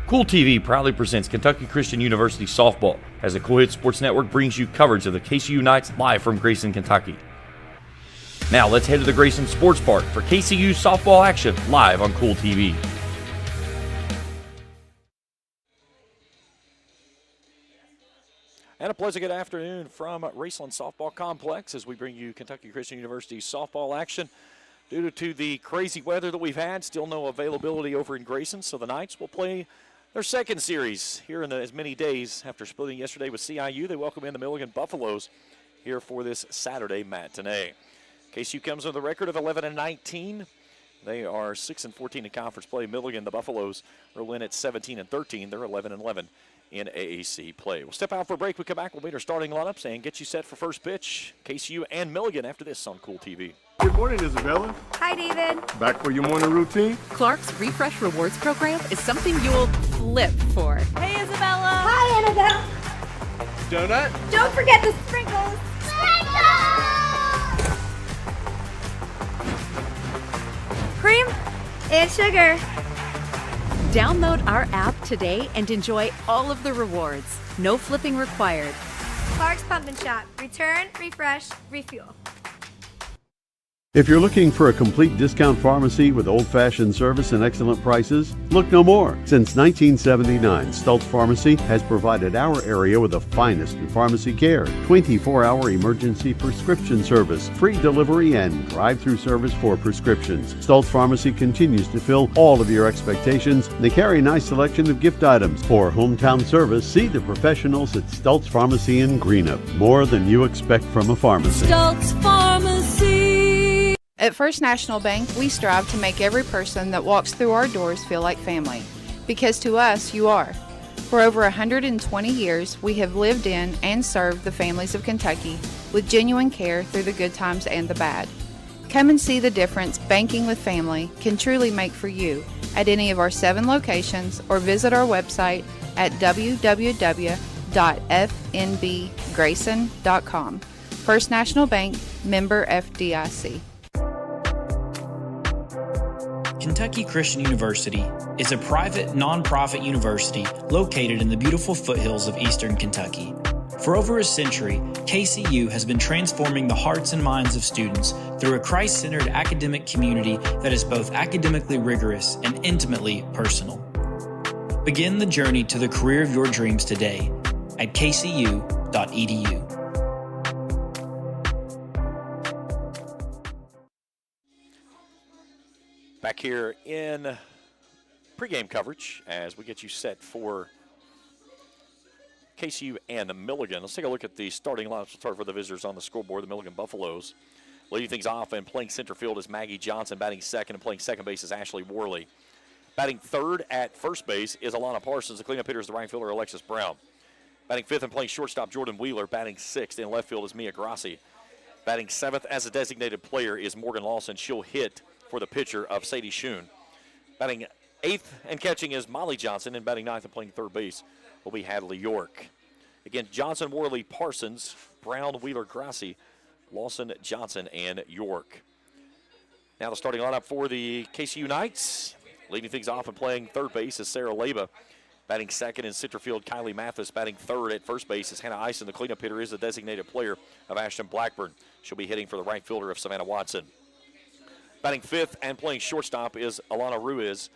Kool TV proudly presents Kentucky Christian University Softball as the Kool Sports Network brings you coverage of the KCU Knights live from Grayson, Kentucky. Now let's head to the Grayson Sports Park for KCU softball action live on Kool TV. And a pleasant good afternoon from Raceland Softball Complex as we bring you Kentucky Christian University softball action. Due to the crazy weather that we've had, still no availability over in Grayson, so the Knights will play their second series here in as many days after splitting yesterday with CIU. They welcome in the Milligan Buffaloes here for this Saturday matinee. KCU comes with a record of 11-19. They are 6-14 in conference play. Milligan, the Buffaloes, roll in at 17-13. They're 11-11 in AAC play. We'll step out for a break. We come back. We'll meet our starting lineups and get you set for first pitch. KCU and Milligan after this on Kool TV. Good morning, Isabella. Hi, David. Back for your morning routine? Clark's Refresh Rewards program is something you'll flip for. Hey, Isabella. Hi, Annabelle. Donut? Don't forget the sprinkles. Cream and sugar. Download our app today and enjoy all of the rewards. No flipping required. Clark's Pump and Shop. Return, refresh, refuel. If you're looking for a complete discount pharmacy with old-fashioned service and excellent prices, look no more. Since 1979, Stultz Pharmacy has provided our area with the finest in pharmacy care, 24-hour emergency prescription service, free delivery, and drive-through service for prescriptions. Stultz Pharmacy continues to fill all of your expectations. They carry a nice selection of gift items. For hometown service, see the professionals at Stultz Pharmacy in Greenup. More than you expect from a pharmacy. Stultz Pharmacy. At First National Bank, we strive to make every person that walks through our doors feel like family. Because to us, you are. For over 120 years, we have lived in and served the families of Kentucky with genuine care through the good times and the bad. Come and see the difference banking with family can truly make for you at any of our 7 locations or visit our website at www.fnbgrayson.com. First National Bank, member FDIC. Kentucky Christian University is a private, nonprofit university located in the beautiful foothills of eastern Kentucky. For over a century, KCU has been transforming the hearts and minds of students through a Christ-centered academic community that is both academically rigorous and intimately personal. Begin the journey to the career of your dreams today at kcu.edu. Back here in pregame coverage as we get you set for KCU and Milligan. Let's take a look at the starting lineups. We'll start for the visitors on the scoreboard, the Milligan Buffaloes. Leading things off and playing center field is Maggie Johnson. Batting second and playing second base is Ashley Worley. Batting third at first base is Alana Parsons. The cleanup hitter is the right fielder, Alexis Brown. Batting fifth and playing shortstop, Jordan Wheeler. Batting sixth in left field is Mia Grassi. Batting seventh as a designated player is Morgan Lawson. She'll hit for the pitcher of Sadie Schoon. Batting eighth and catching is Molly Johnson, and batting ninth and playing third base will be Hadley York. Again, Johnson, Worley, Parsons, Brown, Wheeler, Grassi, Lawson, Johnson, and York. Now the starting lineup for the KCU Knights. Leading things off and playing third base is Sarah Leba. Batting second in center field, Kylie Mathis. Batting third at first base is Hannah Eisen. The cleanup hitter is the designated player of Ashton Blackburn. She'll be hitting for the right fielder of Savannah Watson. Batting fifth and playing shortstop is Alana Ruiz.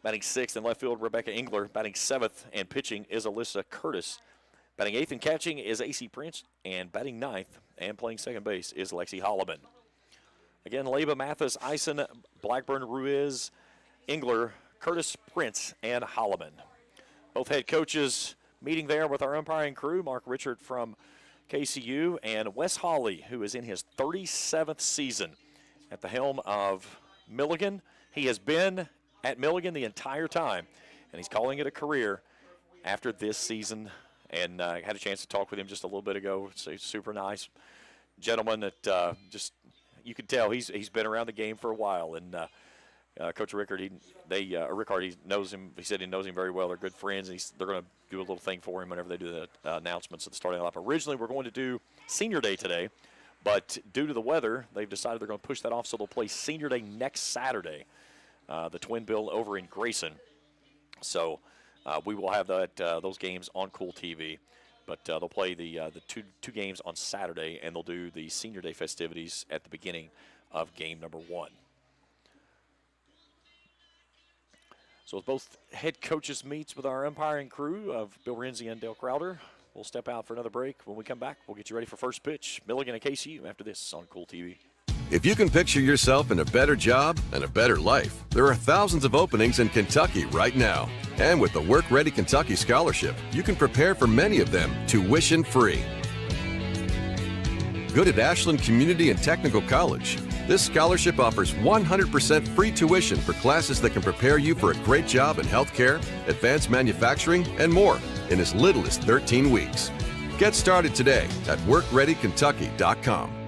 Batting sixth in left field, Rebecca Engler. Batting seventh and pitching is Alyssa Curtis. Batting eighth and catching is AC Prince. And batting ninth and playing second base is Lexi Holloman. Again, Leba, Mathis, Eisen, Blackburn, Ruiz, Engler, Curtis, Prince, and Holloman. Both head coaches meeting there with our umpiring crew, Mark Richard from KCU and Wes Hawley, who is in his 37th season at the helm of Milligan. He has been at Milligan the entire time, and he's calling it a career after this season. And I had a chance to talk with him just a little bit ago. It's a super nice gentleman that just you can tell he's been around the game for a while. And Coach Rickard, he knows him. He said he knows him very well. They're good friends, and they're going to do a little thing for him whenever they do the announcements at the starting lineup. Originally, we're going to do Senior Day today. But due to the weather, they've decided they're going to push that off, so they'll play Senior Day next Saturday, the Twin Bill over in Grayson. So We will have those games on Kool TV. But they'll play the two games on Saturday, and they'll do the Senior Day festivities at the beginning of game number 1. So as both head coaches meets with our umpiring crew of Bill Renzi and Dale Crowder, we'll step out for another break. When we come back, we'll get you ready for first pitch. Milligan and KCU after this on Kool TV. If you can picture yourself in a better job and a better life, there are thousands of openings in Kentucky right now. And with the Work Ready Kentucky Scholarship, you can prepare for many of them tuition-free. Good at Ashland Community and Technical College. This scholarship offers 100% free tuition for classes that can prepare you for a great job in healthcare, advanced manufacturing, and more in as little as 13 weeks. Get started today at workreadykentucky.com.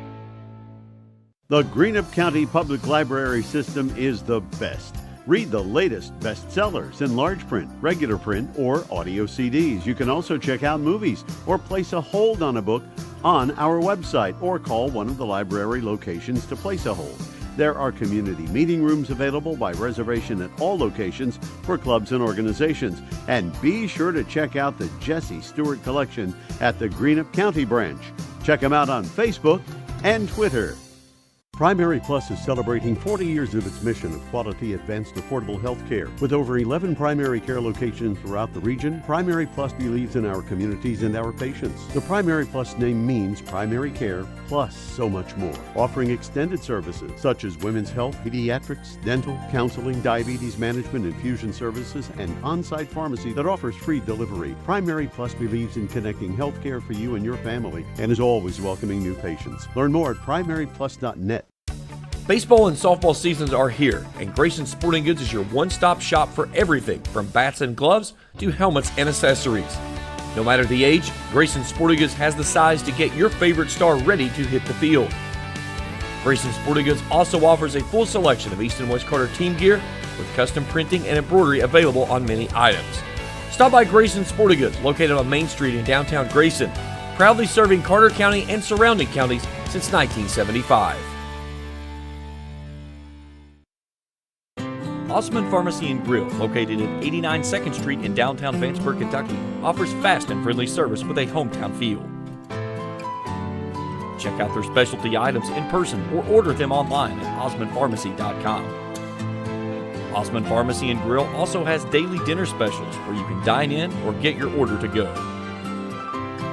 The Greenup County Public Library System is the best. Read the latest bestsellers in large print, regular print, or audio CDs. You can also check out movies or place a hold on a book on our website or call one of the library locations to place a hold. There are community meeting rooms available by reservation at all locations for clubs and organizations. And be sure to check out the Jesse Stewart collection at the Greenup County branch. Check them out on Facebook and Twitter. Primary Plus is celebrating 40 years of its mission of quality, advanced, affordable health care. With over 11 primary care locations throughout the region, Primary Plus believes in our communities and our patients. The Primary Plus name means primary care plus so much more, offering extended services such as women's health, pediatrics, dental, counseling, diabetes management, infusion services, and on-site pharmacy that offers free delivery. Primary Plus believes in connecting health care for you and your family and is always welcoming new patients. Learn more at primaryplus.net. Baseball and softball seasons are here, and Grayson Sporting Goods is your one-stop shop for everything from bats and gloves to helmets and accessories. No matter the age, Grayson Sporting Goods has the size to get your favorite star ready to hit the field. Grayson Sporting Goods also offers a full selection of East and West Carter team gear with custom printing and embroidery available on many items. Stop by Grayson Sporting Goods, located on Main Street in downtown Grayson, proudly serving Carter County and surrounding counties since 1975. Osman Pharmacy and Grill, located at 89 2nd Street in downtown Vanceburg, Kentucky, offers fast and friendly service with a hometown feel. Check out their specialty items in person or order them online at osmanpharmacy.com. Osman Pharmacy and Grill also has daily dinner specials where you can dine in or get your order to go.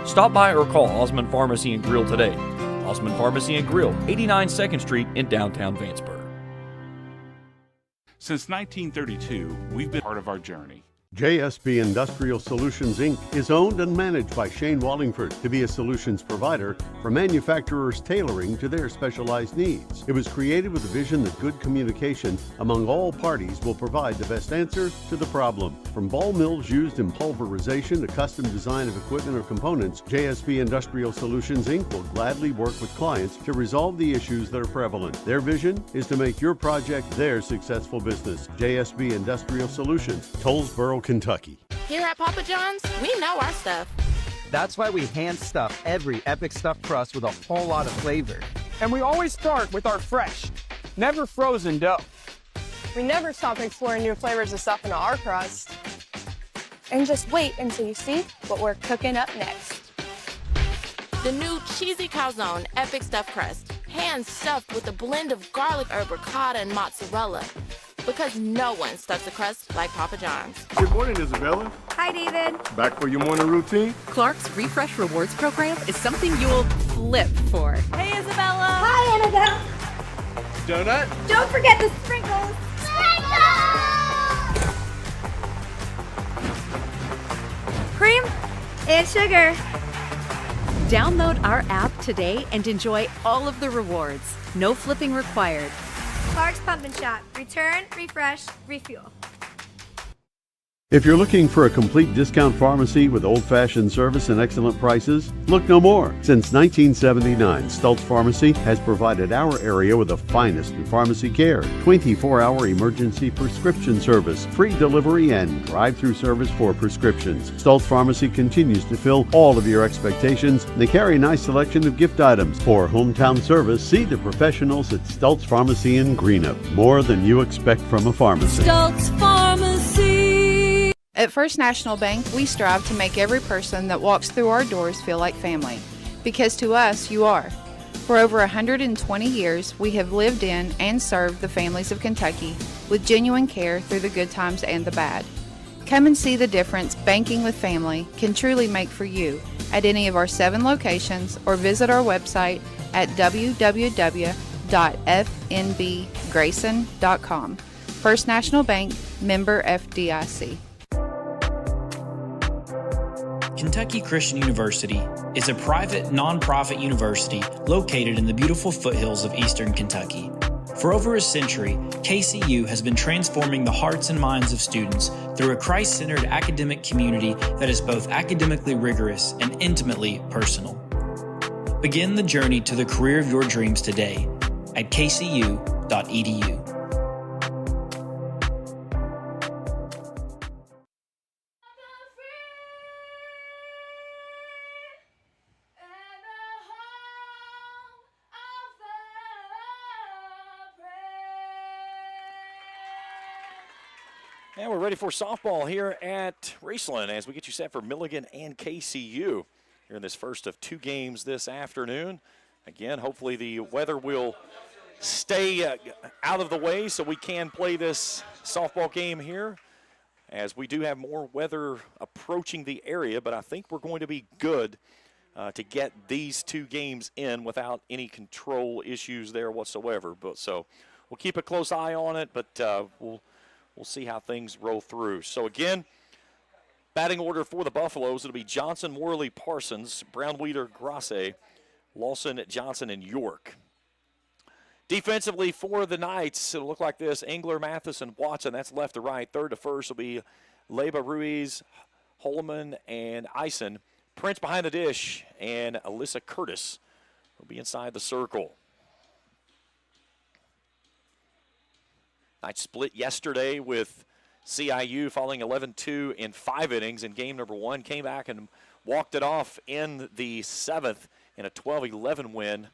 Stop by or call Osman Pharmacy and Grill today. Osman Pharmacy and Grill, 89 2nd Street in downtown Vanceburg. Since 1932, we've been part of our journey. JSB Industrial Solutions, Inc. is owned and managed by Shane Wallingford to be a solutions provider for manufacturers tailoring to their specialized needs. It was created with the vision that good communication among all parties will provide the best answer to the problem. From ball mills used in pulverization to custom design of equipment or components, JSB Industrial Solutions, Inc. will gladly work with clients to resolve the issues that are prevalent. Their vision is to make your project their successful business. JSB Industrial Solutions, Tollsboro, Kentucky. Here at Papa John's, we know our stuff. That's why we hand stuff every Epic Stuffed Crust with a whole lot of flavor. And we always start with our fresh, never frozen dough. We never stop exploring new flavors of stuff in our crust. And just wait until you see what we're cooking up next. The new cheesy calzone Epic Stuffed Crust, hand stuffed with a blend of garlic herb ricotta and mozzarella. Because no one stuffs a crust like Papa John's. Good morning, Isabella. Hi, David. Back for your morning routine? Clark's Refresh Rewards program is something you'll flip for. Hey, Isabella. Hi, Annabelle. Donut? Don't forget the sprinkles. Cream and sugar. Download our app today and enjoy all of the rewards. No flipping required. Clark's Pump and Shop. Return, refresh, refuel. If you're looking for a complete discount pharmacy with old-fashioned service and excellent prices, look no more. Since 1979, Stultz Pharmacy has provided our area with the finest in pharmacy care, 24-hour emergency prescription service, free delivery, and drive-through service for prescriptions. Stultz Pharmacy continues to fill all of your expectations. They carry a nice selection of gift items. For hometown service, see the professionals at Stultz Pharmacy in Greenup. More than you expect from a pharmacy. Stultz Pharmacy. At First National Bank, we strive to make every person that walks through our doors feel like family, because to us, you are. For over 120 years, we have lived in and served the families of Kentucky with genuine care through the good times and the bad. Come and see the difference banking with family can truly make for you at any of our 7 locations, or visit our website at www.fnbgrayson.com. First National Bank, member FDIC. Kentucky Christian University is a private, nonprofit university located in the beautiful foothills of eastern Kentucky. For over a century, KCU has been transforming the hearts and minds of students through a Christ-centered academic community that is both academically rigorous and intimately personal. Begin the journey to the career of your dreams today at kcu.edu. And we're ready for softball here at Raceland as we get you set for Milligan and KCU here in this first of 2 games this afternoon. Again, hopefully the weather will stay out of the way so we can play this softball game here, as we do have more weather approaching the area, but I think we're going to be good to get these 2 games in without any control issues there whatsoever. But so we'll keep a close eye on it, but we'll see how things roll through. So again, batting order for the Buffaloes, it'll be Johnson, Worley, Parsons, Brown-Weeder, Grasse, Lawson, Johnson, and York. Defensively for the Knights, it'll look like this: Engler, Matheson, Watson. That's left to right. Third to first will be Leba, Ruiz, Holman, and Eisen. Prince behind the dish, and Alyssa Curtis will be inside the circle. Knights split yesterday with CIU, falling 11-2 in 5 innings in game number 1. Came back and walked it off in the 7th in a 12-11 win.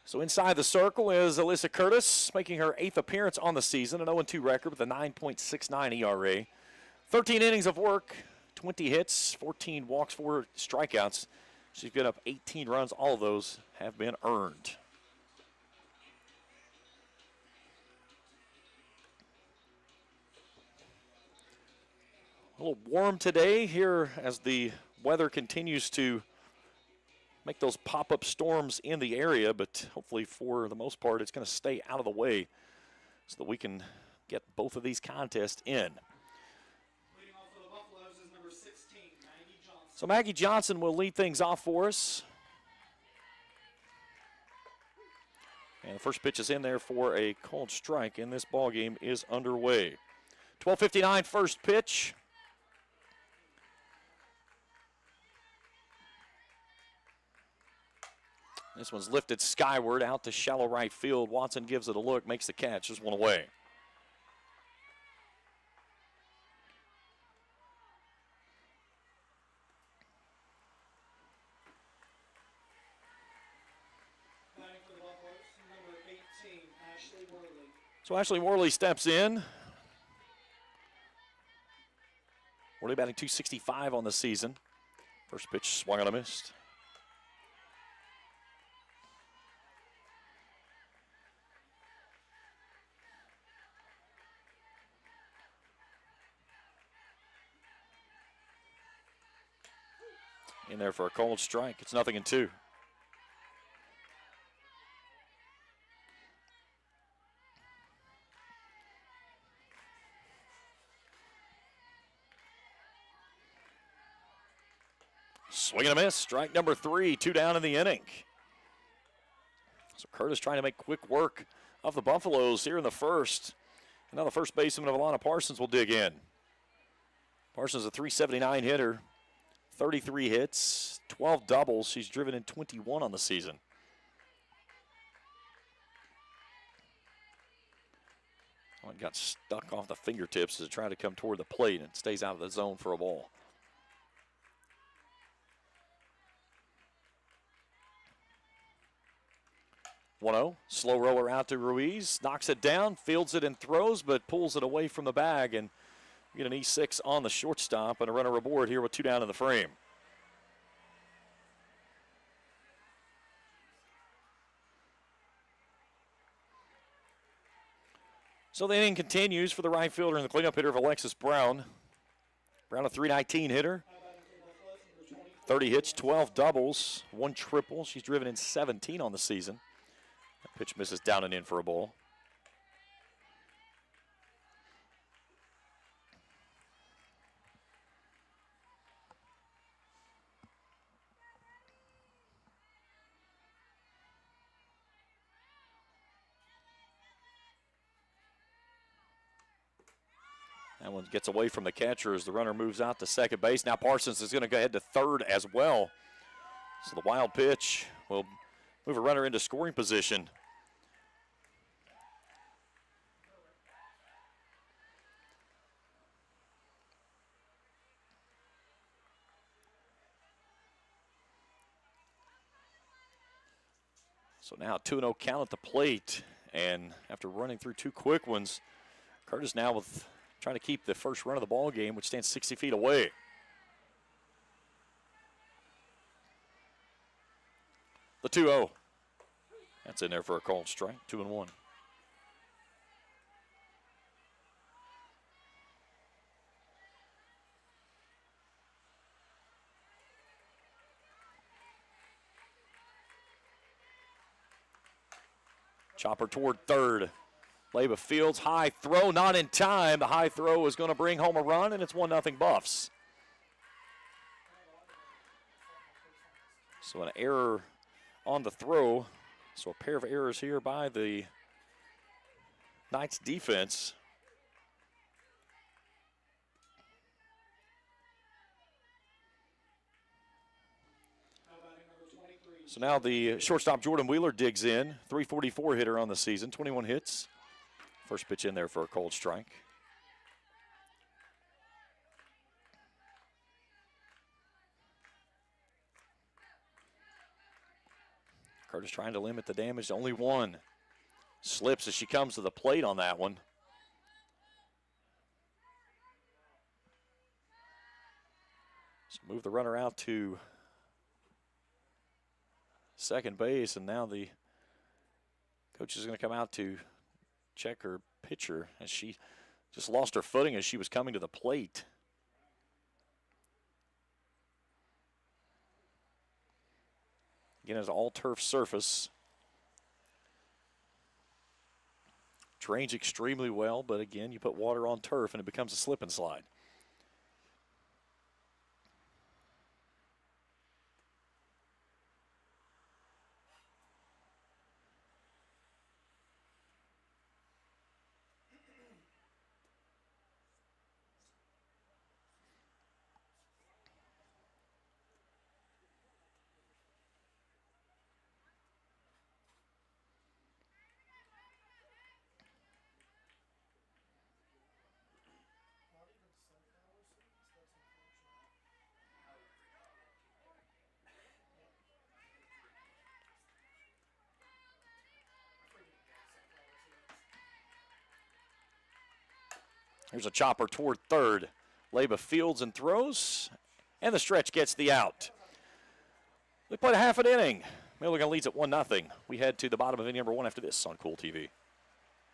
So inside the circle is Alyssa Curtis, making her 8th appearance on the season, an 0-2 record with a 9.69 ERA. 13 innings of work, 20 hits, 14 walks, 4 strikeouts. She's given up 18 runs. All of those have been earned. A little warm today here as the weather continues to make those pop-up storms in the area, but hopefully for the most part it's going to stay out of the way so that we can get both of these contests in. Leading off for the Buffaloes is number 16, Maggie Johnson. So Maggie Johnson will lead things off for us. And the first pitch is in there for a called strike, and this ball game is underway. 12:59 first pitch. This one's lifted skyward out to shallow right field. Watson gives it a look, makes the catch. Just one away. So Ashley Worley steps in. Worley batting .265 on the season. First pitch swung on a missed. In there for a cold strike. It's 0-2. Swing and a miss. Strike number 3. 2 down in the inning. So Curtis trying to make quick work of the Buffaloes here in the first. And now the first baseman of Alana Parsons will dig in. Parsons a .379 hitter. 33 hits, 12 doubles. She's driven in 21 on the season. One got stuck off the fingertips as it tried to come toward the plate and stays out of the zone for a ball. 1-0. Slow roller out to Ruiz. Knocks it down, fields it and throws, but pulls it away from the bag. And we get an E6 on the shortstop and a runner aboard here with 2 down in the frame. So the inning continues for the right fielder and the cleanup hitter of Alexis Brown. Brown, a .319 hitter. 30 hits, 12 doubles, 1 triple. She's driven in 17 on the season. That pitch misses down and in for a ball. That one gets away from the catcher as the runner moves out to second base. Now Parsons is going to go ahead to third as well. So the wild pitch will move a runner into scoring position. So now 2-0 count at the plate. And after running through 2 quick ones, Curtis now with trying to keep the first run of the ball game, which stands 60 feet away. The 2-0. That's in there for a called strike, 2-1. Chopper toward third. Leyba fields, high throw, not in time. The high throw is going to bring home a run, and it's 1-0 Buffs. So an error on the throw. So a pair of errors here by the Knights defense. So now the shortstop Jordan Wheeler digs in. .344 hitter on the season, 21 hits. First pitch in there for a cold strike. Curtis trying to limit the damage to only 1. Slips as she comes to the plate on that one. So move the runner out to second base, and now the coach is going to come out to check her pitcher as she just lost her footing as she was coming to the plate. Again, it's an all-turf surface. Drains extremely well, but again, you put water on turf and it becomes a slip and slide. Here's a chopper toward third. Leyba fields and throws, and the stretch gets the out. We played a half an inning. Milligan leads at 1-0. We head to the bottom of inning number 1 after this on Kool TV.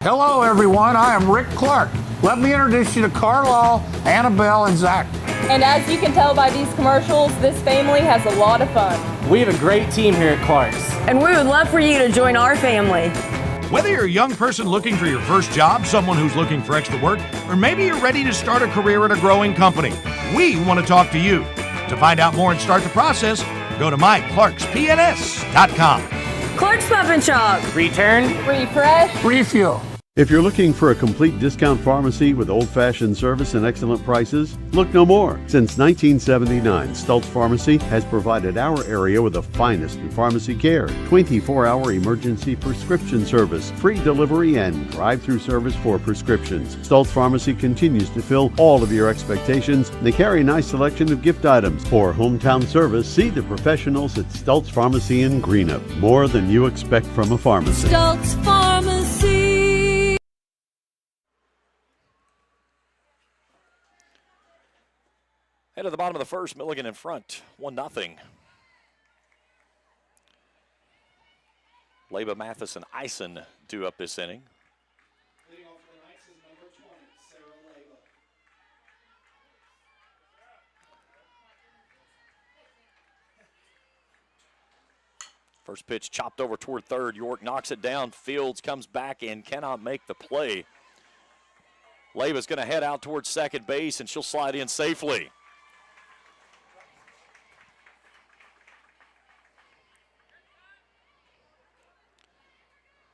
Hello, everyone. I am Rick Clark. Let me introduce you to Carlisle, Annabelle, and Zach. And as you can tell by these commercials, this family has a lot of fun. We have a great team here at Clark's. And we would love for you to join our family. Whether you're a young person looking for your first job, someone who's looking for extra work, or maybe you're ready to start a career at a growing company, we want to talk to you. To find out more and start the process, go to myclarkspns.com. Clark's Pop and Shop. Return, refresh, refuel. If you're looking for a complete discount pharmacy with old-fashioned service and excellent prices, look no more. Since 1979, Stultz Pharmacy has provided our area with the finest in pharmacy care, 24-hour emergency prescription service, free delivery, and drive-through service for prescriptions. Stultz Pharmacy continues to fill all of your expectations. They carry a nice selection of gift items. For hometown service, see the professionals at Stultz Pharmacy in Greenup. More than you expect from a pharmacy. Stultz Pharmacy. Head to the bottom of the first, Milligan in front, 1-0. Leba, Mathis, and Eisen due up this inning. Leading off for the Knights is number 20, Sarah Leba. First pitch chopped over toward third. York knocks it down. Fields comes back and cannot make the play. Leba's going to head out towards second base, and she'll slide in safely.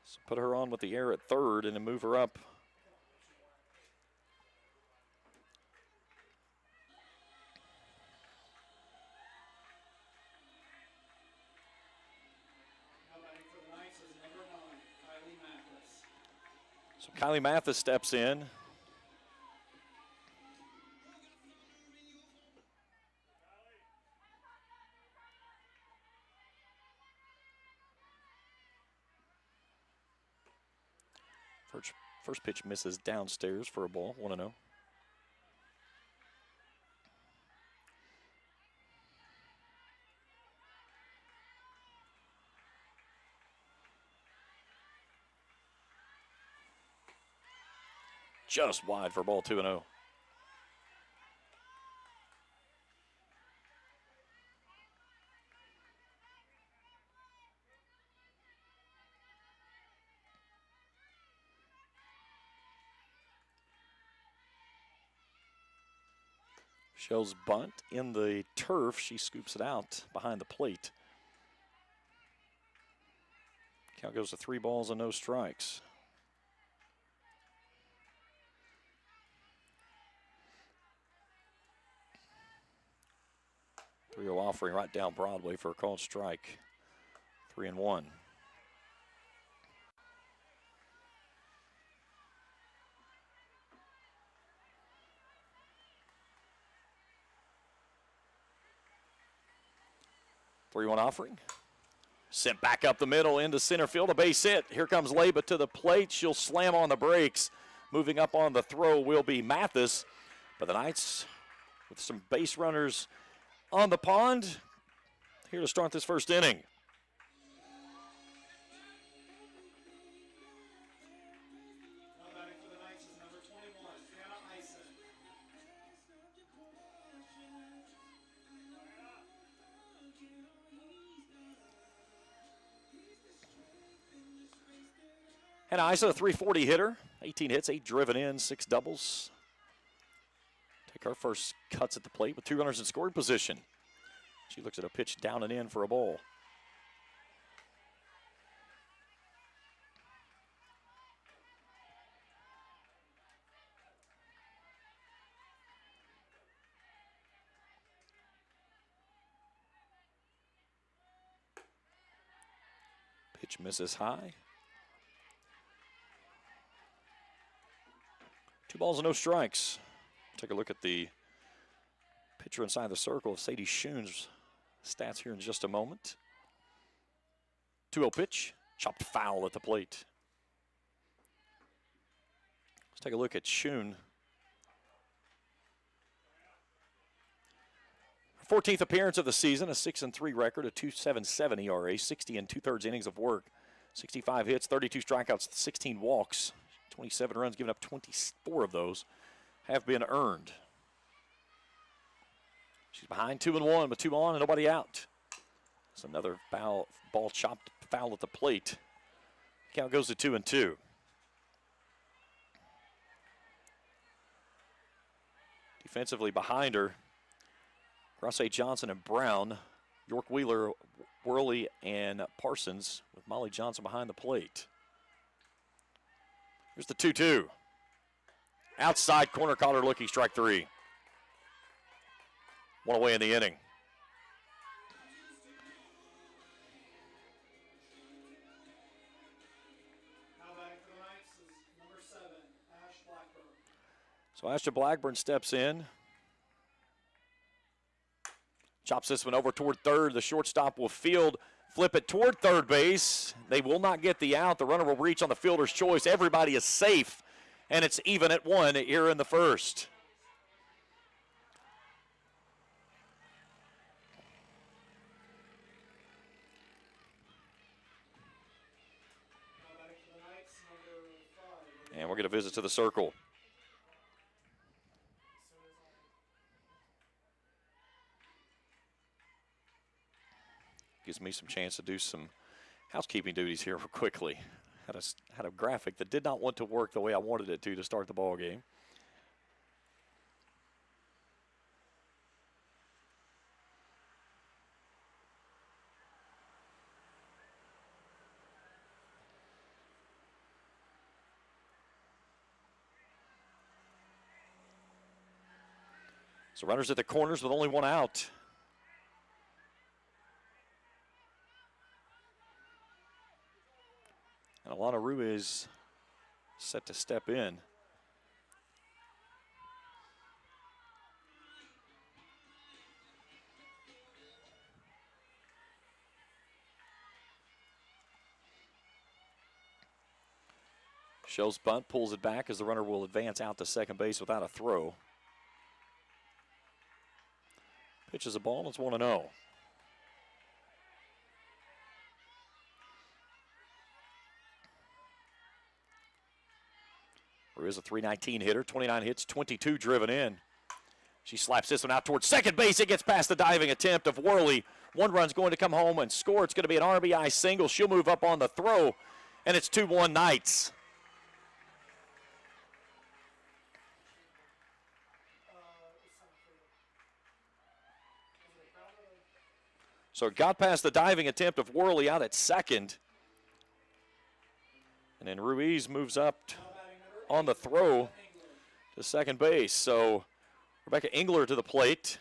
So put her on with the air at third and then move her up. So Kylie Mathis steps in. First pitch misses downstairs for a ball, 1-0. Just wide for ball 2-0. Shows bunt in the turf. She scoops it out behind the plate. Count goes to 3 balls and no strikes. .30 offering right down Broadway for a called strike. 3-1. .31 offering. Sent back up the middle into center field. A base hit. Here comes Leba to the plate. She'll slam on the brakes. Moving up on the throw will be Mathis. But the Knights, with some base runners on the pond, here to start this first inning. And Isa, a .340 hitter, 18 hits, 8 driven in, 6 doubles. Take our first cuts at the plate with 2 runners in scoring position. She looks at a pitch down and in for a ball. Pitch misses high. 2 balls and no strikes. Take a look at the pitcher inside the circle of Sadie Schoon's stats here in just a moment. 2-0 pitch, chopped foul at the plate. Let's take a look at Schoon. 14th appearance of the season, a 6-3 record, a 2.77 ERA, 60 2/3 innings of work, 65 hits, 32 strikeouts, 16 walks. 27 runs given up, 24 of those have been earned. She's behind 2-1 with 2 on and nobody out. It's another foul, ball chopped foul at the plate. Count goes to 2-2. Defensively behind her, Grasse Johnson and Brown, York Wheeler, Worley, and Parsons with Molly Johnson behind the plate. Here's the 2-2. Outside corner, Collar looking, strike three. One away in the inning. Now batting for the Knights is number 7, Ash Blackburn. So Ashton Blackburn steps in. Chops this one over toward third. The shortstop will field, flip it toward third base. They will not get the out. The runner will reach on the fielder's choice. Everybody is safe, and it's even at 1 here in the first. And we're going to visit to the circle. Gives me some chance to do some housekeeping duties here real quickly. Had a graphic that did not want to work the way I wanted it to start the ball game. So runners at the corners with only one out. And Alana Ruiz set to step in. Shows bunt, pulls it back as the runner will advance out to second base without a throw. Pitches a ball, it's 1-0. Ruiz a .319 hitter, 29 hits, 22 driven in. She slaps this one out towards second base. It gets past the diving attempt of Worley. One run's going to come home and score. It's going to be an RBI single. She'll move up on the throw, and it's 2-1 Knights. So it got past the diving attempt of Worley out at second. And then Ruiz moves up on the throw to second base. So Rebecca Engler to the plate.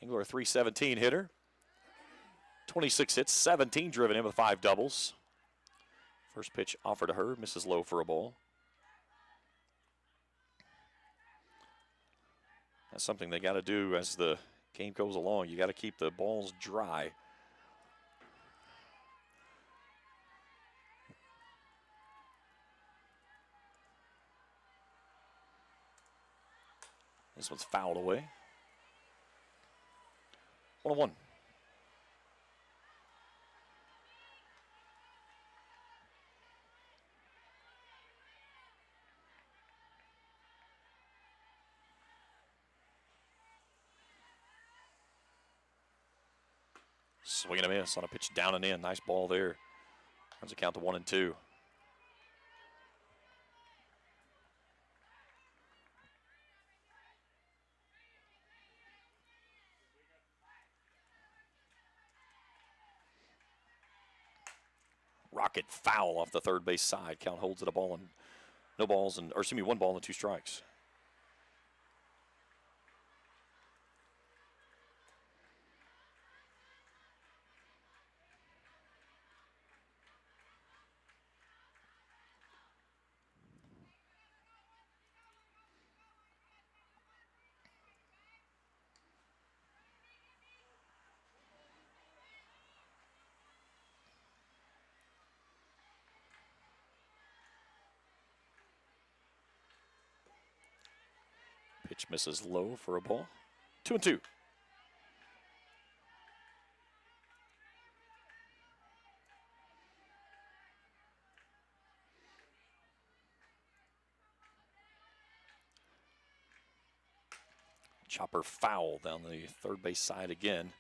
Engler, a .317 hitter. 26 hits, 17 driven in with 5 doubles. First pitch offered to her, misses low for a ball. That's something they got to do as the game goes along. You got to keep the balls dry. This one's fouled away. 1-1. Swing and a miss on a pitch down and in. Nice ball there. Runs a count to 1-2. Rocket foul off the third base side. Count holds it a ball and no balls and, or excuse me, 1 ball and 2 strikes. Pitch misses low for a ball. 2-2. Chopper foul down the third base side again.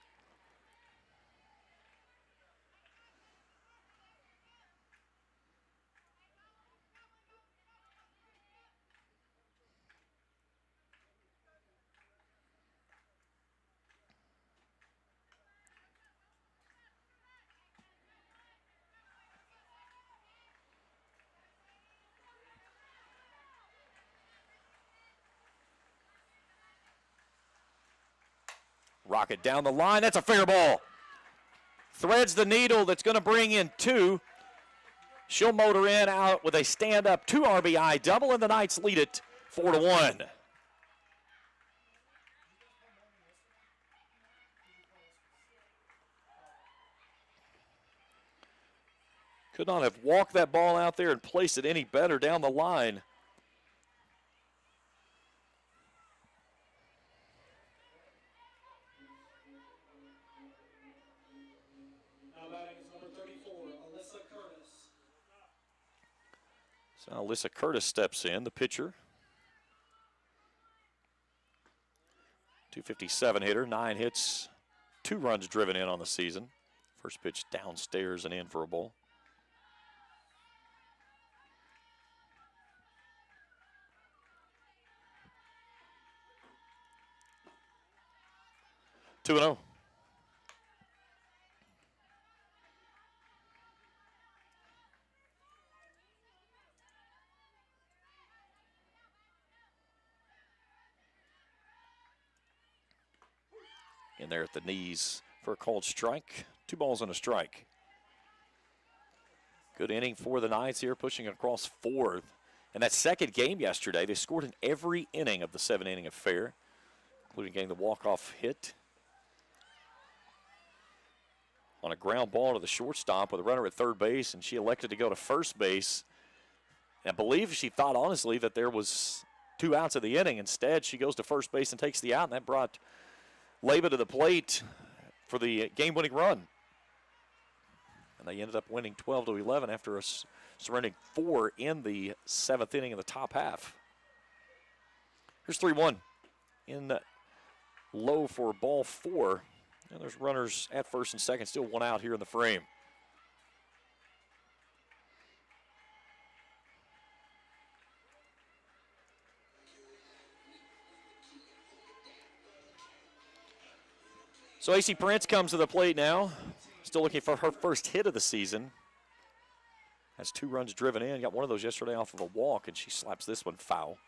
Rocket down the line. That's a fair ball. Threads the needle. That's going to bring in 2. She'll motor in out with a stand-up 2 RBI double, and the Knights lead it 4-1. Could not have walked that ball out there and placed it any better down the line. So Alyssa Curtis steps in, the pitcher. 257 hitter, 9 hits, 2 runs driven in on the season. First pitch downstairs and in for a ball. Two and 0. In there at the knees for a called strike. 2 balls and a strike. Good inning for the Knights here, pushing across 4th. And that second game yesterday, they scored in every inning of the 7-inning affair, including getting the walk-off hit on a ground ball to the shortstop with a runner at third base, and she elected to go to first base. And I believe she thought, honestly, that there was 2 outs of the inning. Instead, she goes to first base and takes the out, and that brought Leba to the plate for the game-winning run. And they ended up winning 12-11 after surrendering 4 in the 7th inning in the top half. Here's 3-1 in low for ball 4. And there's runners at first and second, still 1 out here in the frame. So AC Prince comes to the plate now. Still looking for her first hit of the season. Has 2 runs driven in. Got one of those yesterday off of a walk, and she slaps this one foul.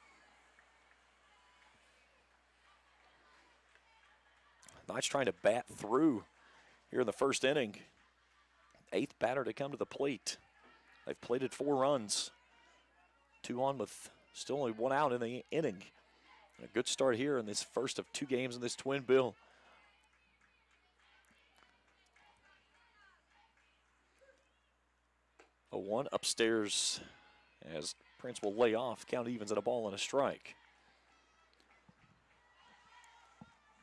Knights trying to bat through here in the first inning. 8th batter to come to the plate. They've plated 4 runs. 2 on with still only 1 out in the inning. A good start here in this first of 2 games in this twin bill. A 1 upstairs as Prince will lay off. Count evens at a ball and a strike.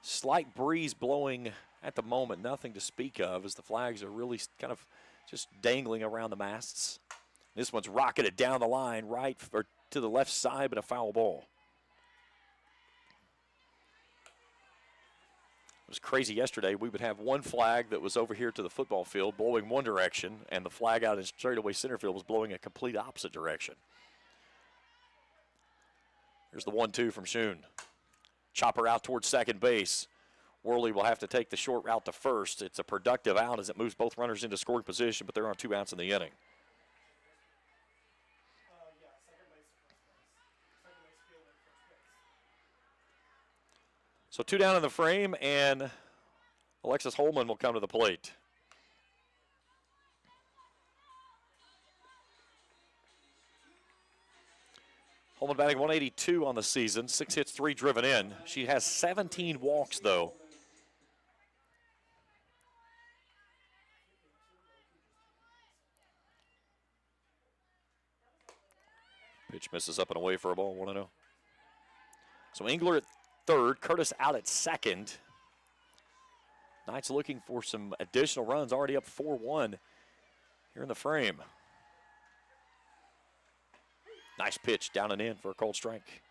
Slight breeze blowing at the moment, nothing to speak of, as the flags are really kind of just dangling around the masts. This one's rocketed down the line, right or to the left side, but a foul ball. It was crazy yesterday. We would have one flag that was over here to the football field blowing one direction, and the flag out in straightaway center field was blowing a complete opposite direction. Here's the 1-2 from Schoen. Chopper out towards second base. Worley will have to take the short route to first. It's a productive out as it moves both runners into scoring position, but there are 2 outs in the inning. So 2 down in the frame, and Alexis Holman will come to the plate. Holman batting 182 on the season, 6 hits, 3 driven in. She has 17 walks, though. Pitch misses up and away for a ball, 1-0. So Engler at third, Curtis out at second. Knights looking for some additional runs, already up 4-1 here in the frame. Nice pitch down and in for a cold strike.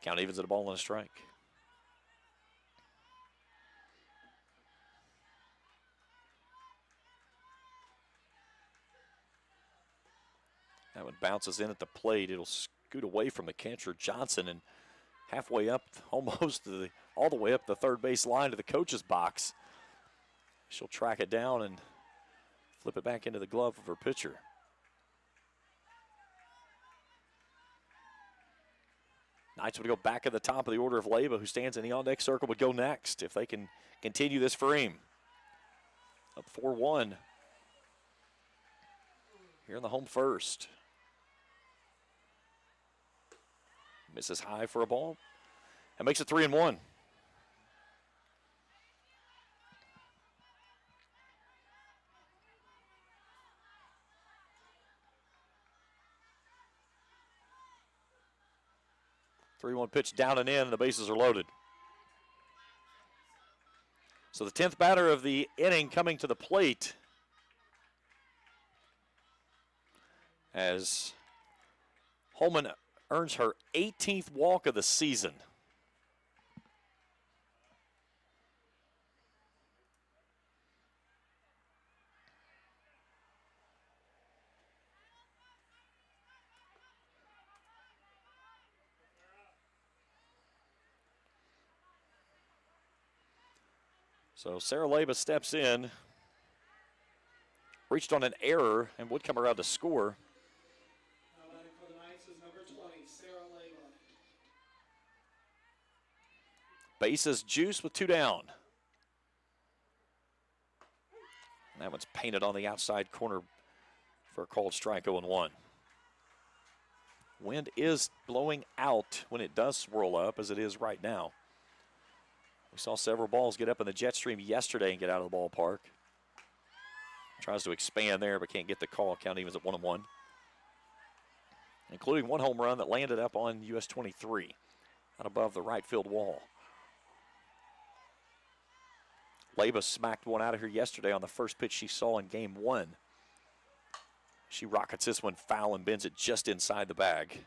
Count evens at a ball and a strike. That one bounces in at the plate. It'll scoot away from the catcher, Johnson, and halfway up, almost to all the way up the third base line to the coach's box. She'll track it down and flip it back into the glove of her pitcher. Knights would go back at the top of the order of Leyba, who stands in the on-deck circle, would go next if they can continue this frame. Up 4-1 here in the home first. Misses high for a ball and makes it 3-1. Three-one pitch down and in, and the bases are loaded. So the 10th batter of the inning coming to the plate as Holman earns her 18th walk of the season. So Sarah Leyba steps in, reached on an error, and would come around to score. Now batting for the Knights is number 20, Sarah Leyba. Bases juice with 2 down. And that one's painted on the outside corner for a called strike, 0-1. Wind is blowing out when it does swirl up, as it is right now. We saw several balls get up in the jet stream yesterday and get out of the ballpark. Tries to expand there, but can't get the call. Count evens at 1-1. Including one home run that landed up on US 23, out above the right field wall. Leyba smacked one out of here yesterday on the first pitch she saw in game 1. She rockets this one foul and bends it just inside the bag.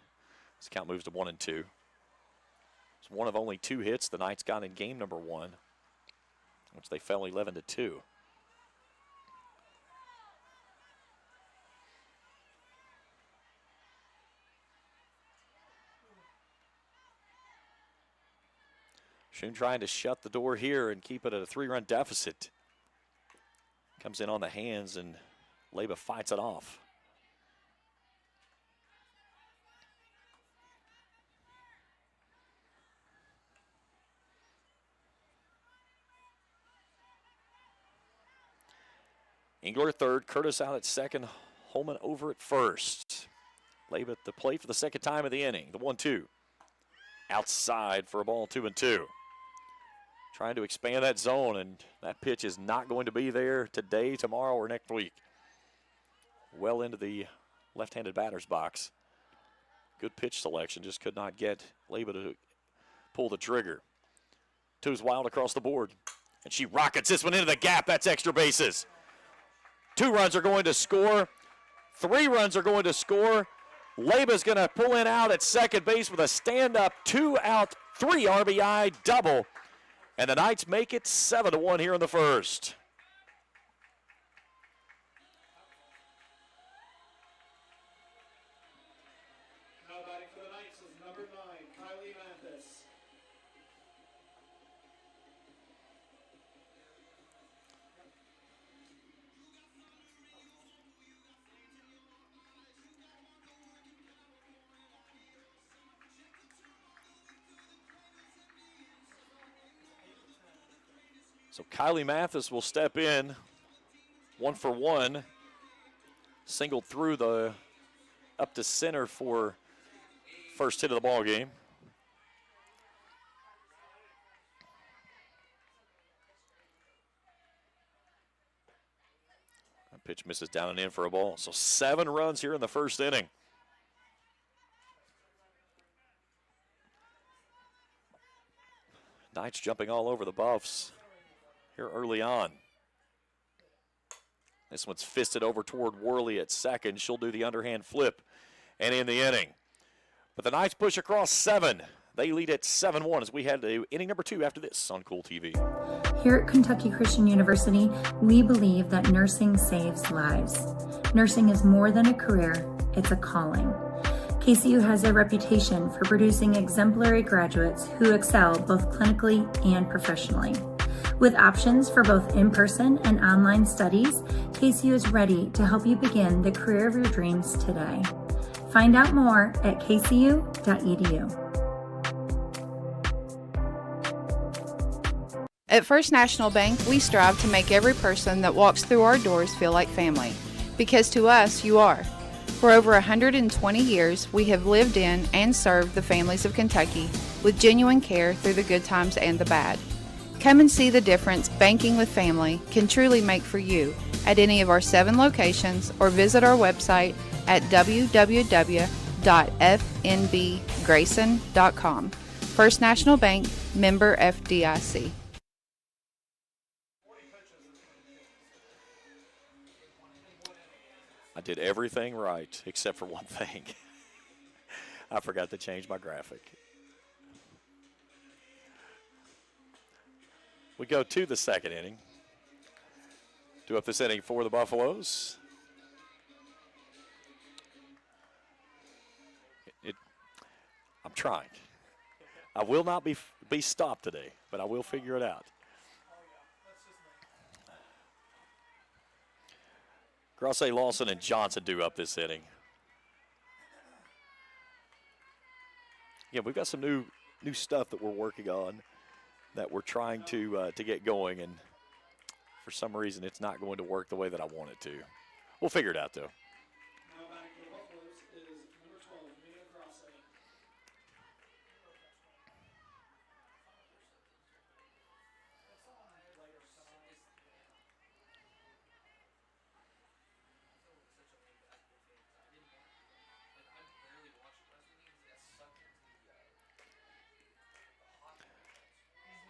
This count moves to 1-2. It's one of only 2 hits the Knights got in game number 1, which they fell 11-2. Schoen trying to shut the door here and keep it at a 3-run deficit. Comes in on the hands, and Leyba fights it off. Engler at third, Curtis out at second, Holman over at first. Leyba at the plate for the second time of the inning. The 1-2. Outside for a ball, 2-2. Trying to expand that zone, and that pitch is not going to be there today, tomorrow, or next week. Well into the left-handed batter's box. Good pitch selection, just could not get Leyba to pull the trigger. 2's wild across the board, and she rockets this one into the gap. That's extra bases. 2 runs are going to score. 3 runs are going to score. Leyba's going to pull in out at second base with a stand-up 2-out, 3 RBI double. And the Knights make it 7-1 here in the first. Now batting for the Knights is number 9, Kylie Mathis. So Kylie Mathis will step in, 1 for 1, singled through the up to center for first hit of the ball game. That pitch misses down and in for a ball. So 7 runs here in the first inning. Knights jumping all over the Buffs here early on. This one's fisted over toward Worley at second. She'll do the underhand flip and in the inning. But the Knights push across 7. They lead at 7-1 as we head to inning number 2 after this on Kool TV. Here at Kentucky Christian University, we believe that nursing saves lives. Nursing is more than a career, it's a calling. KCU has a reputation for producing exemplary graduates who excel both clinically and professionally. With options for both in-person and online studies, KCU is ready to help you begin the career of your dreams today. Find out more at kcu.edu. At First National Bank, we strive to make every person that walks through our doors feel like family, because to us, you are. For over 120 years, we have lived in and served the families of Kentucky with genuine care through the good times and the bad. Come and see the difference banking with family can truly make for you at any of our 7 locations, or visit our website at www.fnbgrayson.com. First National Bank, member FDIC. I did everything right except for one thing. I forgot to change my graphic. We go to the second inning. Due up this inning for the Buffaloes. I'm trying. I will not be stopped today, but I will figure it out. Grosse, Lawson, and Johnson due up this inning. Yeah, we've got some new stuff that we're working on that we're trying to get going, and for some reason it's not going to work the way that I want it to. We'll figure it out, though.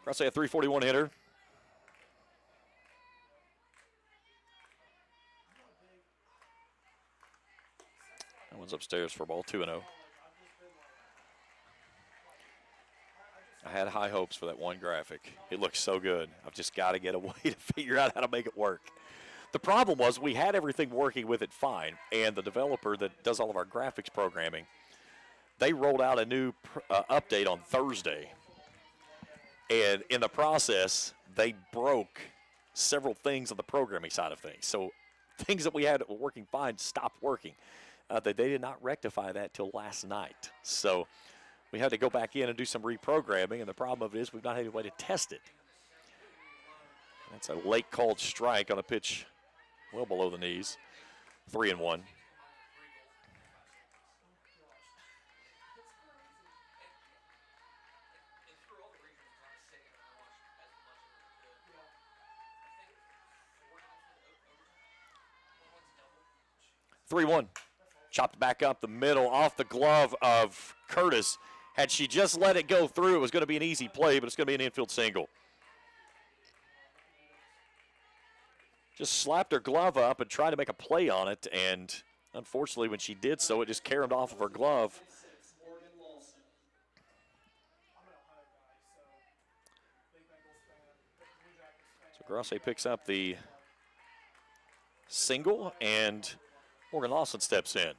Grosse, a 341 hitter. That one's upstairs for ball 2-0. I had high hopes for that one graphic. It looks so good. I've just got to get a way to figure out how to make it work. The problem was we had everything working with it fine, and the developer that does all of our graphics programming, they rolled out a new update on Thursday. And in the process, they broke several things on the programming side of things. So things that we had that were working fine stopped working. They did not rectify that till last night. So we had to go back in and do some reprogramming, and the problem of it is we've not had any way to test it. That's a late called strike on a pitch well below the knees. 3-1. Chopped back up the middle off the glove of Curtis. Had she just let it go through, it was going to be an easy play, but it's going to be an infield single. Just slapped her glove up and tried to make a play on it, and unfortunately when she did so, it just caromed off of her glove. So Grosse picks up the single, and Morgan Lawson steps in.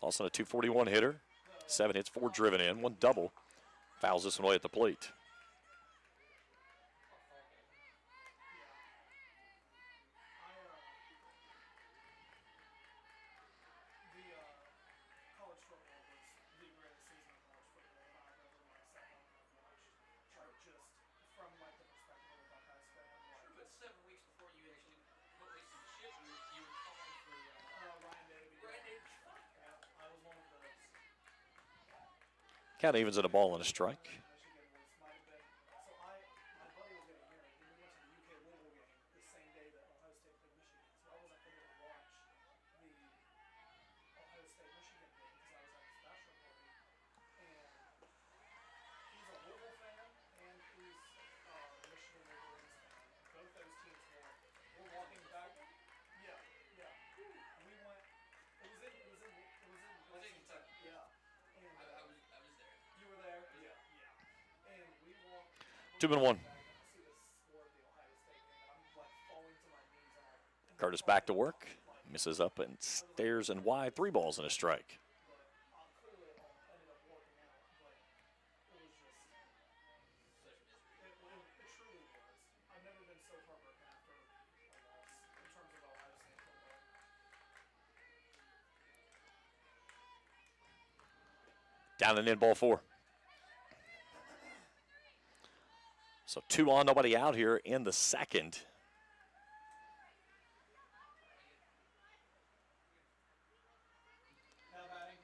Lawson, a 241 hitter. 7 hits, 4 driven in, 1 double. Fouls this one away at the plate. Count evens at a ball and a strike. Two and one. Curtis back to work. Misses up and stares and wide. 3 balls and a strike. Down and in, ball 4. So 2 on, nobody out here in the second. Now batting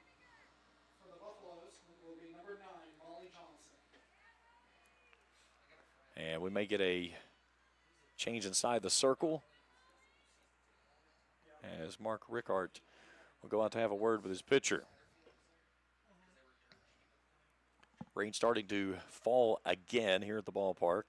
for the Buffaloes will be number 9, Molly Johnson. And we may get a change inside the circle as Mark Rickard will go out to have a word with his pitcher. Rain starting to fall again here at the ballpark.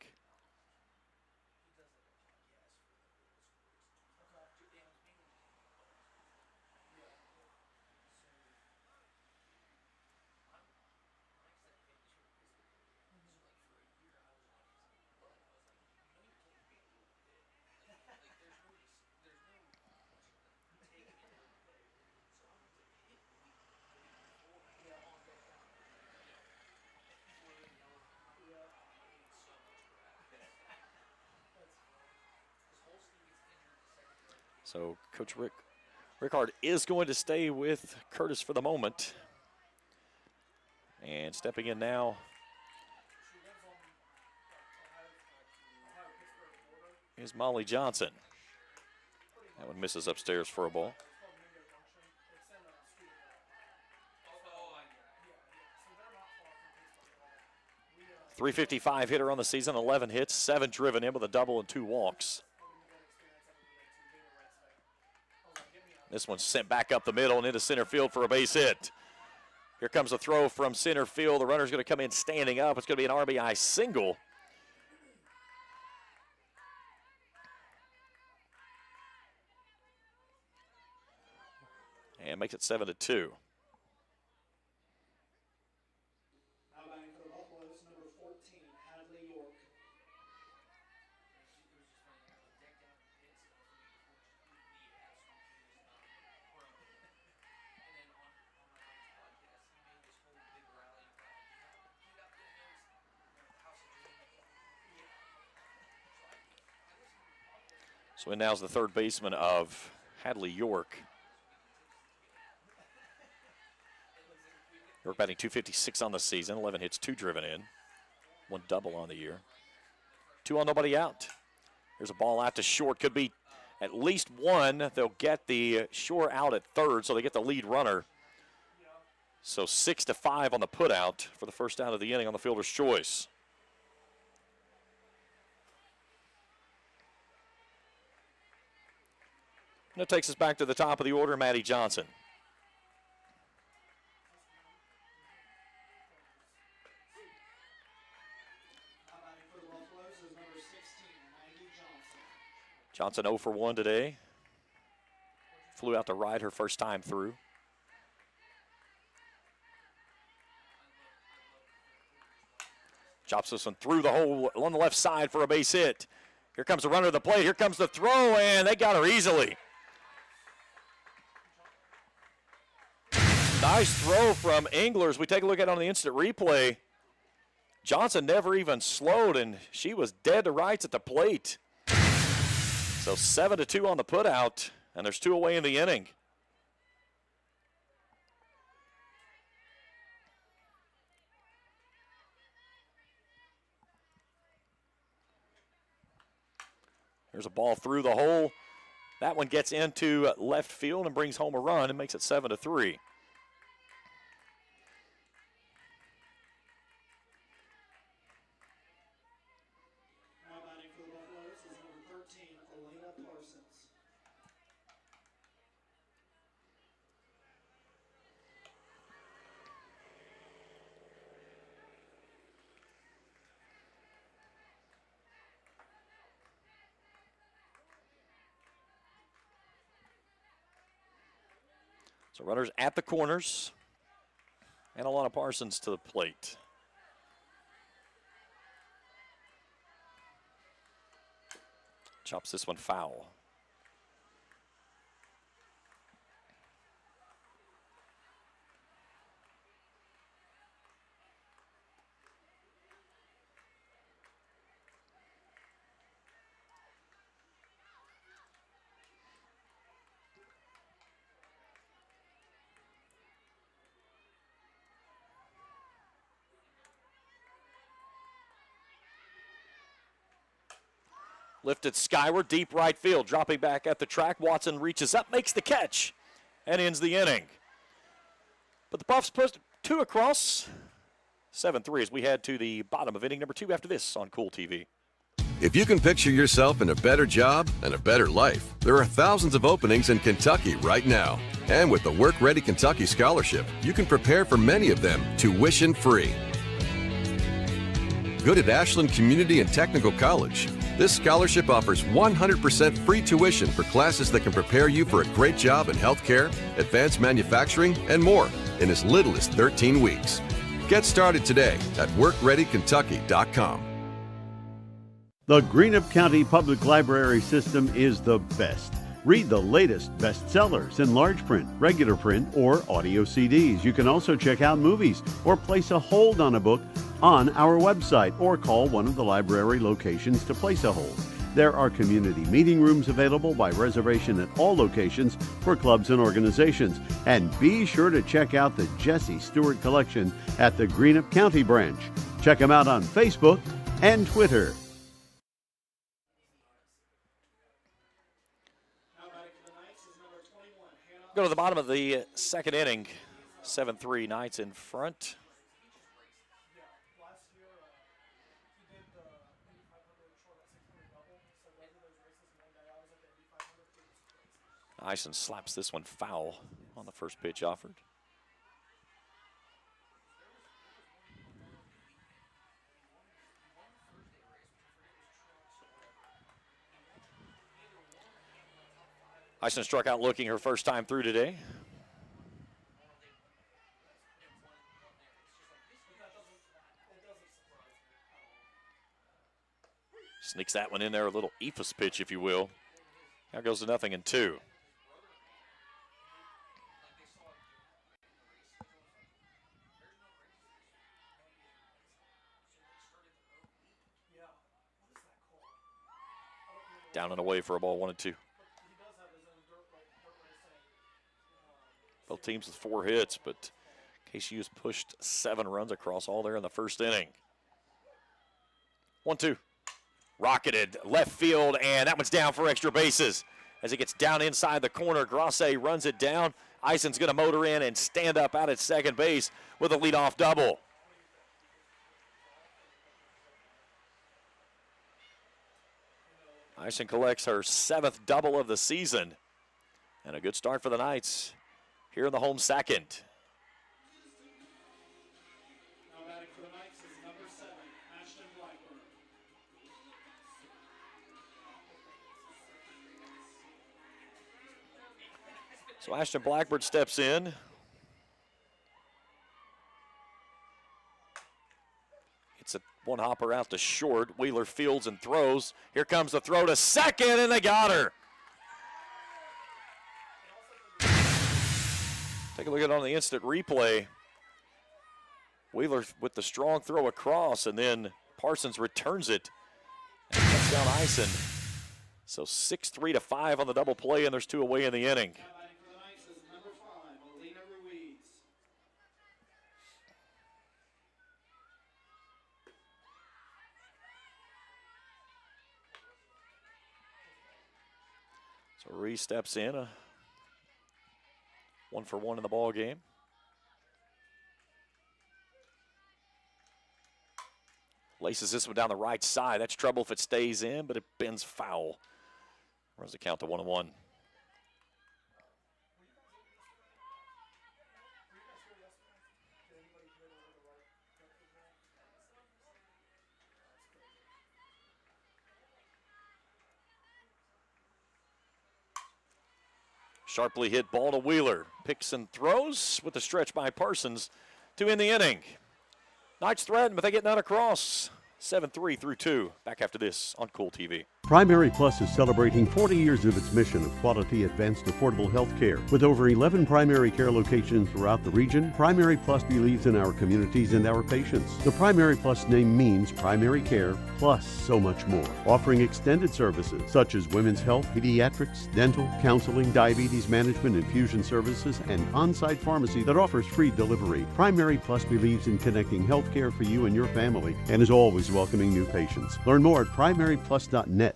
So Coach Rickard is going to stay with Curtis for the moment. And stepping in now is Molly Johnson. That one misses upstairs for a ball. 355 hitter on the season, 11 hits, 7 driven in with a double and 2 walks. This one's sent back up the middle and into center field for a base hit. Here comes a throw from center field. The runner's going to come in standing up. It's going to be an RBI single. And makes it 7-2. Now batting for the Buffaloes, number 14, Hadley York. So in now's the third baseman of Hadley York. York batting .256 on the season, 11 hits, 2 driven in, 1 double on the year. 2 on, nobody out. Here's a ball out to short, could be at least 1. They'll get the shore out at third, so they get the lead runner. So 6-5 on the put out for the first out of the inning on the fielder's choice. And it takes us back to the top of the order, Maddie Johnson. Now batting for the Buffaloes is number 16, Maggie Johnson. Johnson 0 for 1 today. Flew out to ride her first time through. Chops this one through the hole on the left side for a base hit. Here comes the runner to the plate. Here comes the throw, and they got her easily. Nice throw from Englers. We take a look at it on the instant replay. Johnson never even slowed, and she was dead to rights at the plate. So 7-2 on the putout, and there's 2 away in the inning. Here's a ball through the hole. That one gets into left field and brings home a run and makes it 7-3. Now batting for the Buffaloes is number 13, Elena Parsons. So runners at the corners, and Alana Parsons to the plate. Chops this one foul. Lifted skyward, deep right field, dropping back at the track. Watson reaches up, makes the catch, and ends the inning. But the Buffs pushed 2 across. 7-3 as we head to the bottom of inning number 2 after this on Kool TV. If you can picture yourself in a better job and a better life, there are thousands of openings in Kentucky right now. And with the Work Ready Kentucky Scholarship, you can prepare for many of them tuition-free. Good at Ashland Community and Technical College. This scholarship offers 100% free tuition for classes that can prepare you for a great job in healthcare, advanced manufacturing, and more in as little as 13 weeks. Get started today at workreadykentucky.com. The Greenup County Public Library System is the best. Read the latest bestsellers in large print, regular print, or audio CDs. You can also check out movies or place a hold on a book on our website or call one of the library locations to place a hold. There are community meeting rooms available by reservation at all locations for clubs and organizations. And be sure to check out the Jesse Stewart collection at the Greenup County branch. Check them out on Facebook and Twitter. Go to the bottom of the second inning. 7-3 Knights in front. Ison slaps this one foul on the first pitch offered. Ison struck out looking her first time through today. Sneaks that one in there, a little eephus pitch, if you will. Now goes to 0-2. Down and away for a ball, 1-2. Both teams with 4 hits, but KCU has pushed 7 runs across all there in the first inning. 1-2. Rocketed left field, and that one's down for extra bases. As it gets down inside the corner, Grasse runs it down. Ison's going to motor in and stand up out at second base with a leadoff double. Ison collects her 7th double of the season. And a good start for the Knights here in the home second. Now batting for the Knights is number 7, Ashton Blackburn. So Ashton Blackburn steps in. It's a one hopper out to short. Wheeler fields and throws. Here comes the throw to second, and they got her. Take a look at it on the instant replay. Wheeler with the strong throw across, and then Parsons returns it and cuts down Ison. So 6-3-5 on the double play, and there's 2 away in the inning. So Reese steps in, 1-for-1 in the ball game. Laces this one down the right side. That's trouble if it stays in, but it bends foul. Runs the count to 1-1. Sharply hit ball to Wheeler. Picks and throws with the stretch by Parsons to end the inning. Knights threaten, but they get none across. 7-3 through 2. Back after this on Kool TV. Primary Plus is celebrating 40 years of its mission of quality, advanced, affordable health care. With over 11 primary care locations throughout the region, Primary Plus believes in our communities and our patients. The Primary Plus name means primary care plus so much more. Offering extended services such as women's health, pediatrics, dental, counseling, diabetes management, infusion services, and on-site pharmacy that offers free delivery. Primary Plus believes in connecting health care for you and your family and is always welcoming new patients. Learn more at primaryplus.net.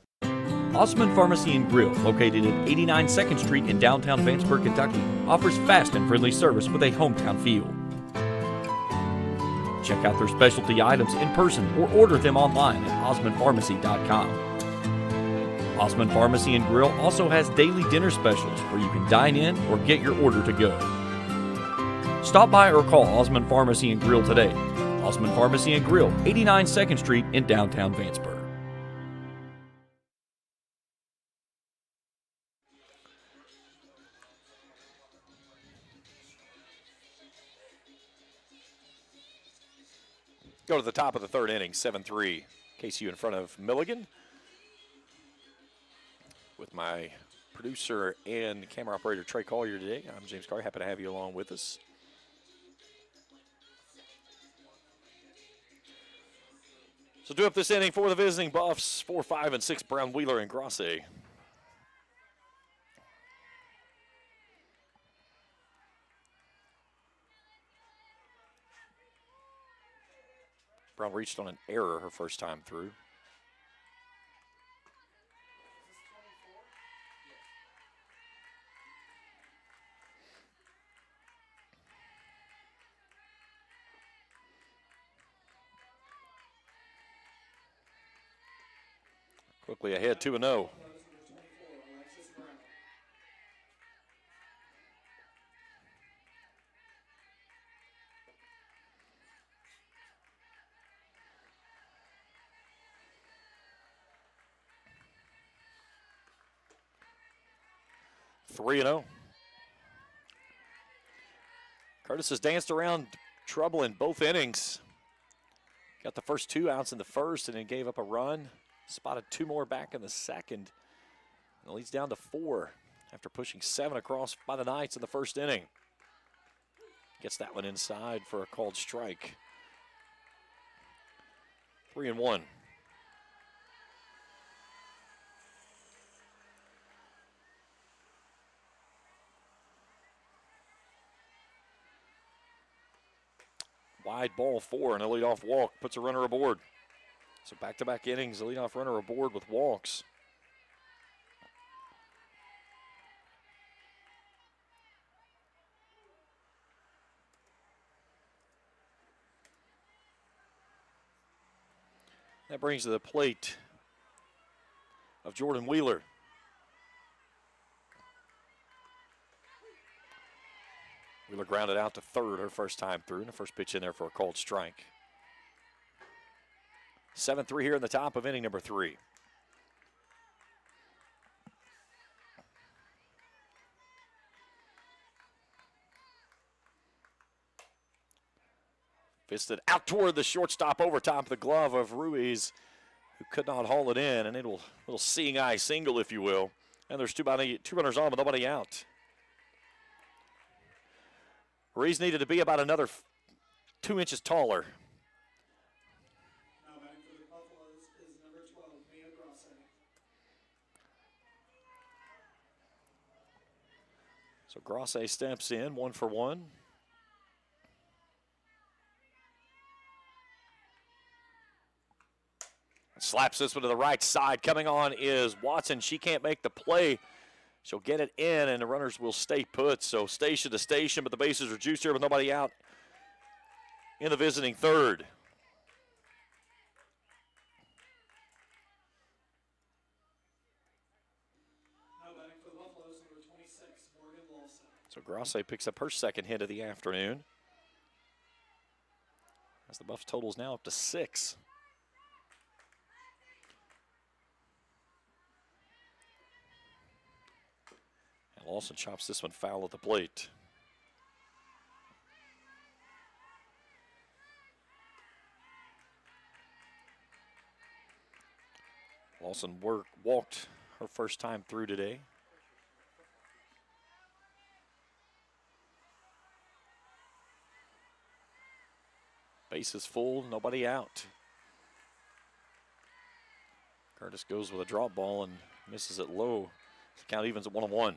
Osmond Pharmacy and Grill, located at 89 2nd Street in downtown Vanceburg, Kentucky, offers fast and friendly service with a hometown feel. Check out their specialty items in person or order them online at osmondpharmacy.com. Osmond Pharmacy and Grill also has daily dinner specials where you can dine in or get your order to go. Stop by or call Osmond Pharmacy and Grill today. Osmond Pharmacy and Grill, 89 2nd Street in downtown Vanceburg. Go to the top of the third inning, 7-3. KCU in front of Milligan. With my producer and camera operator, Trey Collier, today. I'm James Carr. Happy to have you along with us. So do up this inning for the visiting Buffs, 4, 5, and 6, Brown, Wheeler, and Grosset. Brown reached on an error her first time through. Quickly ahead, 2-0. Curtis has danced around trouble in both innings. Got the first 2 outs in the first and then gave up a run. Spotted 2 more back in the second. And leads down to 4 after pushing 7 across by the Knights in the first inning. Gets that one inside for a called strike. 3-1. Wide ball 4 and a leadoff walk puts a runner aboard. So back-to-back innings, a leadoff runner aboard with walks. That brings to the plate of Jordan Wheeler. Wheeler grounded out to third her first time through, and the first pitch in there for a called strike. 7-3 here in the top of inning number 3. Fisted out toward the shortstop over top of the glove of Ruiz, who could not haul it in, and a little seeing eye single, if you will. And there's two runners on, but nobody out. Ruiz needed to be about another 2 inches taller. Now batting for the Buffaloes is number 12, Mia Grosset. So Grosset steps in, 1 for 1. Slaps this one to the right side. Coming on is Watson. She can't make the play. She'll get it in, and the runners will stay put. So station to station, but the bases are juiced here with nobody out in the visiting third. Now batting for the Buffaloes, number 26, Morgan Lawson. So Grosset picks up her second hit of the afternoon. As the Buffs total is now up to 6. Lawson chops this one foul at the plate. Lawson walked her first time through today. Bases full, nobody out. Curtis goes with a drop ball and misses it low. The count evens at 1-1.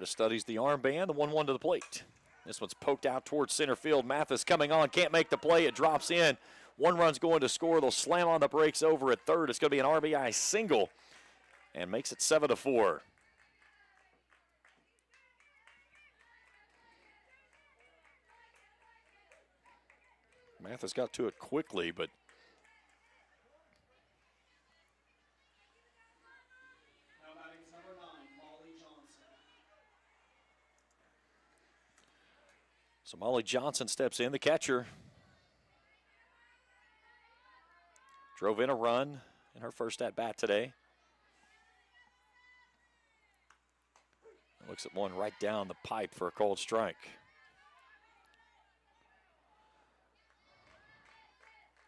Curtis studies the armband, the 1-1 to the plate. This one's poked out towards center field. Mathis coming on, can't make the play. It drops in. 1 run's going to score. They'll slam on the brakes over at third. It's going to be an RBI single and makes it 7-4. Mathis got to it quickly, but Now batting is number 9, Molly Johnson. so Molly Johnson steps in, the catcher. Drove in a run in her first at-bat today. Looks at one right down the pipe for a called strike.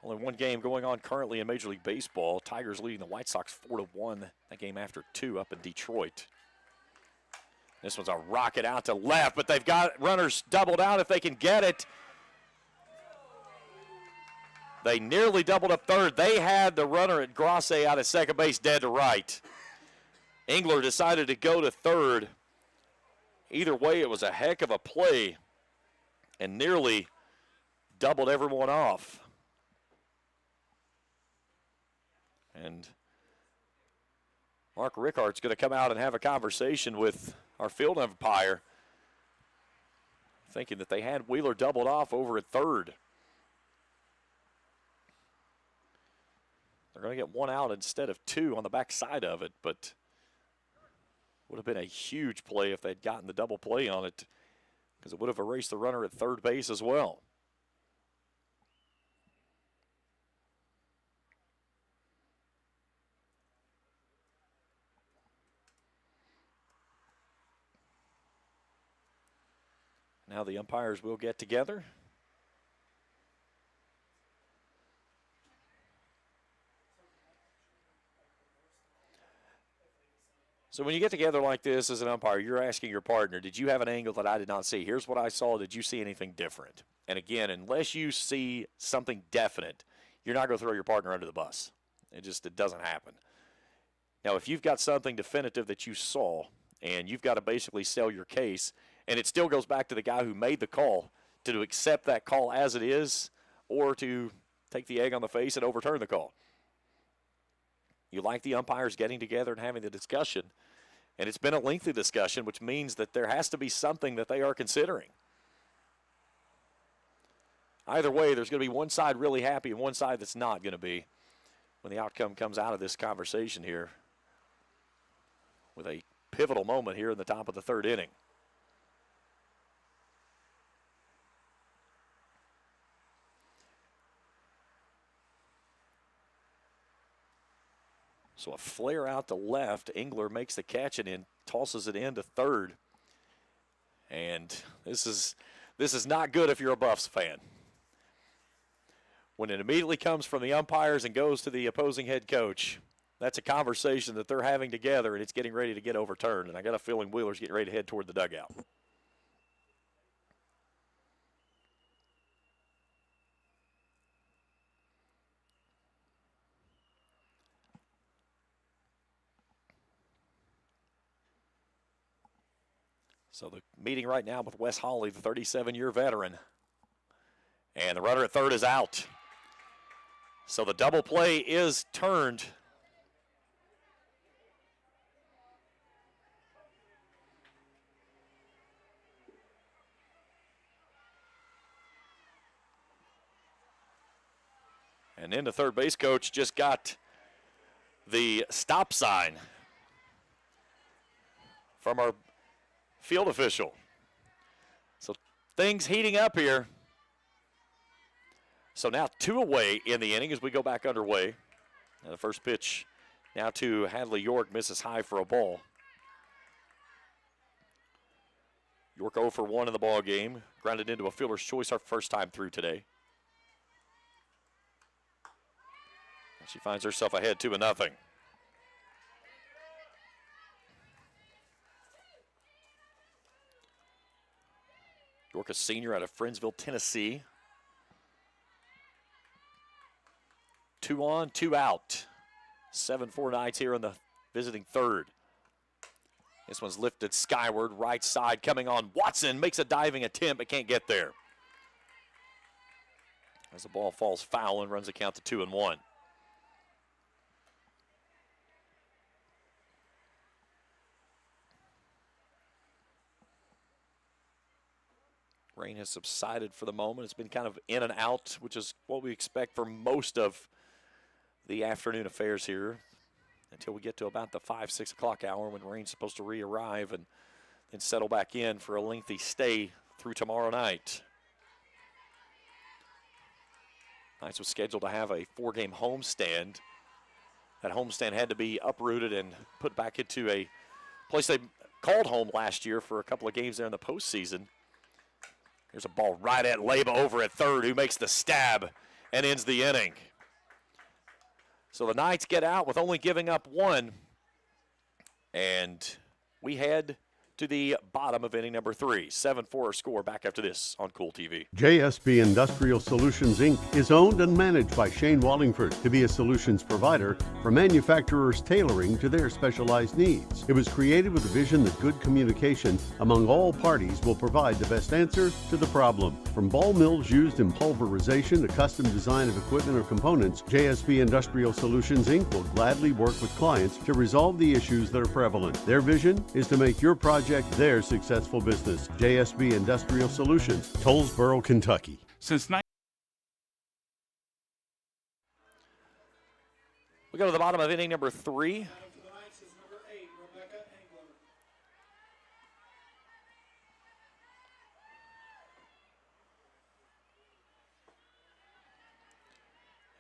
Only one game going on currently in Major League Baseball. Tigers leading the White Sox 4-1. That game after 2 up in Detroit. This one's a rocket out to left, but they've got runners doubled out if they can get it. They nearly doubled up third. They had the runner at Grasse out at second base dead to right. Engler decided to go to third. Either way, it was a heck of a play and nearly doubled everyone off. And Mark Rickard's going to come out and have a conversation with our field umpire, thinking that they had Wheeler doubled off over at third. They're going to get 1 out instead of 2 on the back side of it, but would have been a huge play if they'd gotten the double play on it, because it would have erased the runner at third base as well. Now the umpires will get together. So when you get together like this as an umpire, you're asking your partner, did you have an angle that I did not see? Here's what I saw. Did you see anything different? And again, unless you see something definite, you're not going to throw your partner under the bus. It doesn't happen. Now, if you've got something definitive that you saw and you've got to basically sell your case, and it still goes back to the guy who made the call to accept that call as it is or to take the egg on the face and overturn the call. You like the umpires getting together and having the discussion, and it's been a lengthy discussion, which means that there has to be something that they are considering. Either way, there's going to be one side really happy and one side that's not going to be when the outcome comes out of this conversation here with a pivotal moment here in the top of the third inning. So a flare out to left. Engler makes the catch and then tosses it into third. And this is not good if you're a Buffs fan. When it immediately comes from the umpires and goes to the opposing head coach, that's a conversation that they're having together, and it's getting ready to get overturned. And I got a feeling Wheeler's getting ready to head toward the dugout. So the meeting right now with Wes Hawley, the 37-year veteran. And the runner at third is out. So the double play is turned. And then the third base coach just got the stop sign from our field official. So things heating up here. So now 2 away in the inning as we go back underway. And the first pitch now to Hadley York, misses high for a ball. York 0 for 1 in the ball game. Grounded into a fielder's choice our first time through today. And she finds herself ahead 2-0. York, a senior out of Friendsville, Tennessee. 2 on, 2 out. 7-4 Knights here in the visiting third. This one's lifted skyward, right side coming on. Watson makes a diving attempt, but can't get there. As the ball falls foul and runs the count to 2-1. Rain has subsided for the moment. It's been kind of in and out, which is what we expect for most of the afternoon affairs here until we get to about the 5, 6 o'clock hour when rain's supposed to re-arrive and then settle back in for a lengthy stay through tomorrow night. Knights was scheduled to have a 4-game homestand. That homestand had to be uprooted and put back into a place they called home last year for a couple of games there in the postseason. There's a ball right at Leba over at third, who makes the stab and ends the inning. So the Knights get out with only giving up 1. And we head to the bottom of inning number 3. 7-4 our score. Back after this on Kool TV. JSB Industrial Solutions, Inc. is owned and managed by Shane Wallingford to be a solutions provider for manufacturers tailoring to their specialized needs. It was created with a vision that good communication among all parties will provide the best answer to the problem. From ball mills used in pulverization to custom design of equipment or components, JSB Industrial Solutions, Inc. will gladly work with clients to resolve the issues that are prevalent. Their vision is to make your project their successful business. JSB Industrial Solutions, Tollsboro, Kentucky. We go to the bottom of inning number 3.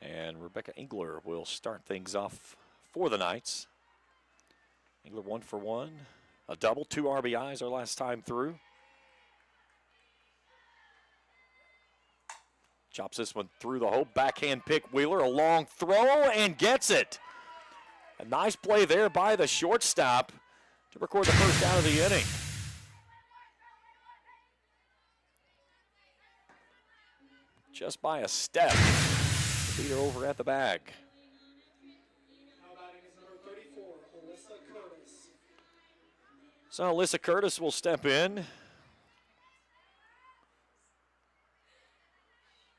And Rebecca Engler will start things off for the Knights. Engler 1 for 1. A double, 2 RBIs our last time through. Chops this one through the hole. Backhand pick Wheeler. A long throw and gets it. A nice play there by the shortstop to record the first out of the inning. Just by a step. Beat her over at the bag. So Alyssa Curtis will step in.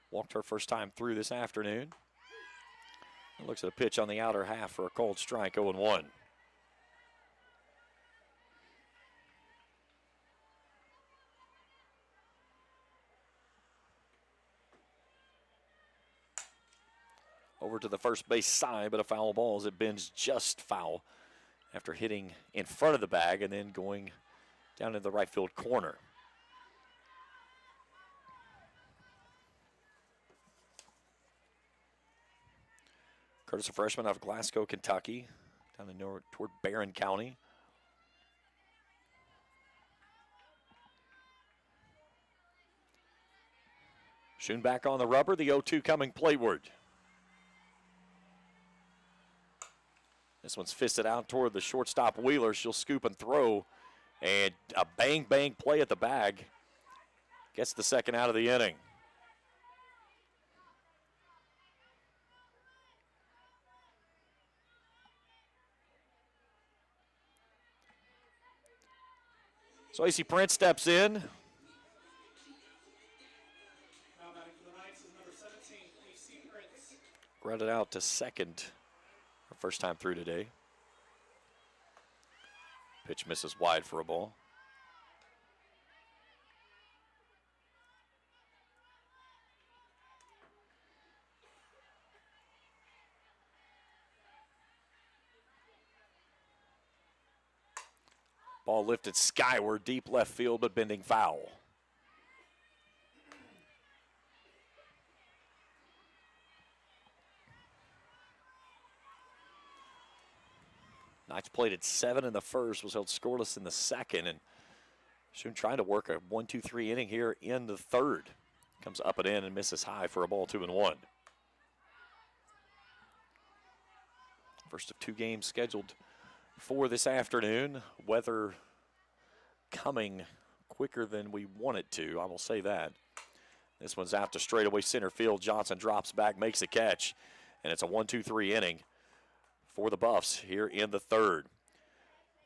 Walked her first time through this afternoon. And looks at a pitch on the outer half for a cold strike, 0-1. Over to the first base side, but a foul ball as it bends just foul after hitting in front of the bag and then going down into the right field corner. Curtis, a freshman out of Glasgow, Kentucky, down the north toward Barron County. Schoen back on the rubber, the 0-2 coming plateward. This one's fisted out toward the shortstop Wheeler. She'll scoop and throw. And a bang-bang play at the bag. Gets the second out of the inning. So AC Prince steps in. Now batting for the Knights is number 17, AC Prince. Grounded out to second. Her first time through today. Pitch misses wide for a ball. Ball lifted skyward, deep left field, but bending foul. Knights played at 7 in the first, was held scoreless in the second, and Schoen trying to work a 1-2-3 inning here in the third. Comes up and in and misses high for a ball, 2-1. First of 2 games scheduled for this afternoon. Weather coming quicker than we want it to, I will say that. This one's out to straightaway center field. Johnson drops back, makes a catch, and it's a 1-2-3 inning for the Buffs here in the third.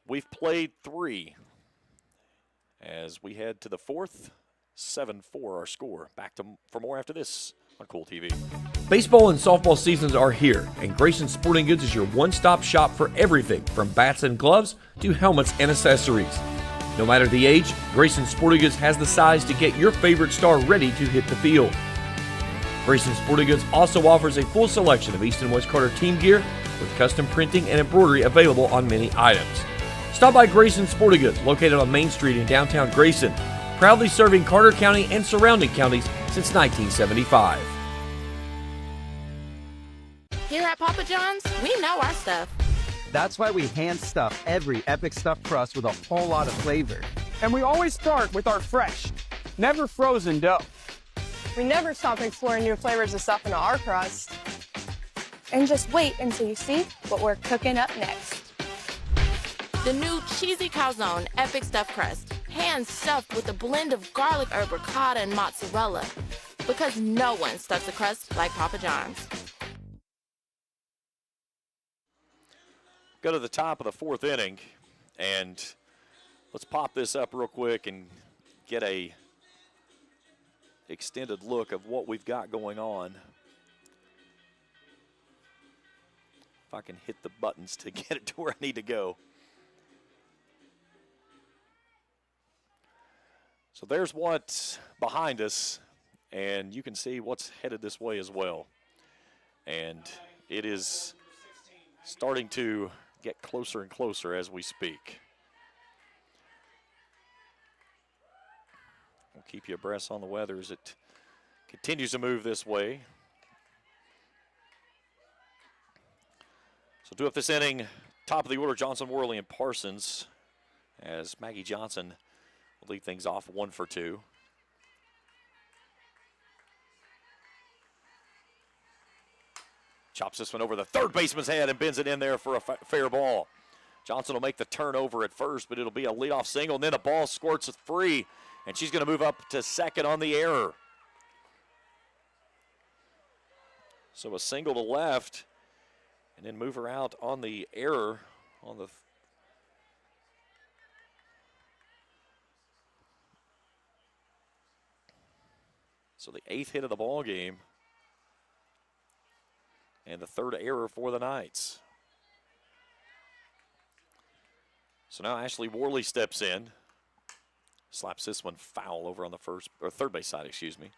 We've played 3 as we head to the 4th. 7-4 our score. Back to for more after this on Kool TV. Baseball and softball seasons are here, and Grayson Sporting Goods is your one-stop shop for everything from bats and gloves to helmets and accessories. No matter the age, Grayson Sporting Goods has the size to get your favorite star ready to hit the field. Grayson Sporting Goods also offers a full selection of East and West Carter team gear with custom printing and embroidery available on many items. Stop by Grayson Sporting Goods, located on Main Street in downtown Grayson, proudly serving Carter County and surrounding counties since 1975. Here at Papa John's, we know our stuff. That's why we hand stuff every epic stuffed crust with a whole lot of flavor. And we always start with our fresh, never frozen dough. We never stop exploring new flavors of stuff in our crust. And just wait until you see what we're cooking up next. The new cheesy calzone epic stuffed crust, hand stuffed with a blend of garlic herb ricotta and mozzarella, because no one stuffs a crust like Papa John's. Go to the top of the 4th inning, and let's pop this up real quick and get a extended look of what we've got going on. If I can hit the buttons to get it to where I need to go. So there's what's behind us, and you can see what's headed this way as well. And it is starting to get closer and closer as we speak. We'll keep you abreast on the weather as it continues to move this way. So do up this inning, top of the order, Johnson, Worley, and Parsons, as Maggie Johnson will lead things off 1 for 2. Chops this one over the third baseman's head and bends it in there for a fair ball. Johnson will make the turnover at first, but it'll be a leadoff single, and then a ball squirts free, and she's going to move up to second on the error. So a single to left, and then move her out on the error on the so the 8th hit of the ball game and the 3rd error for the Knights. So now Ashley Worley steps in, slaps this one foul over on the third base side, excuse me.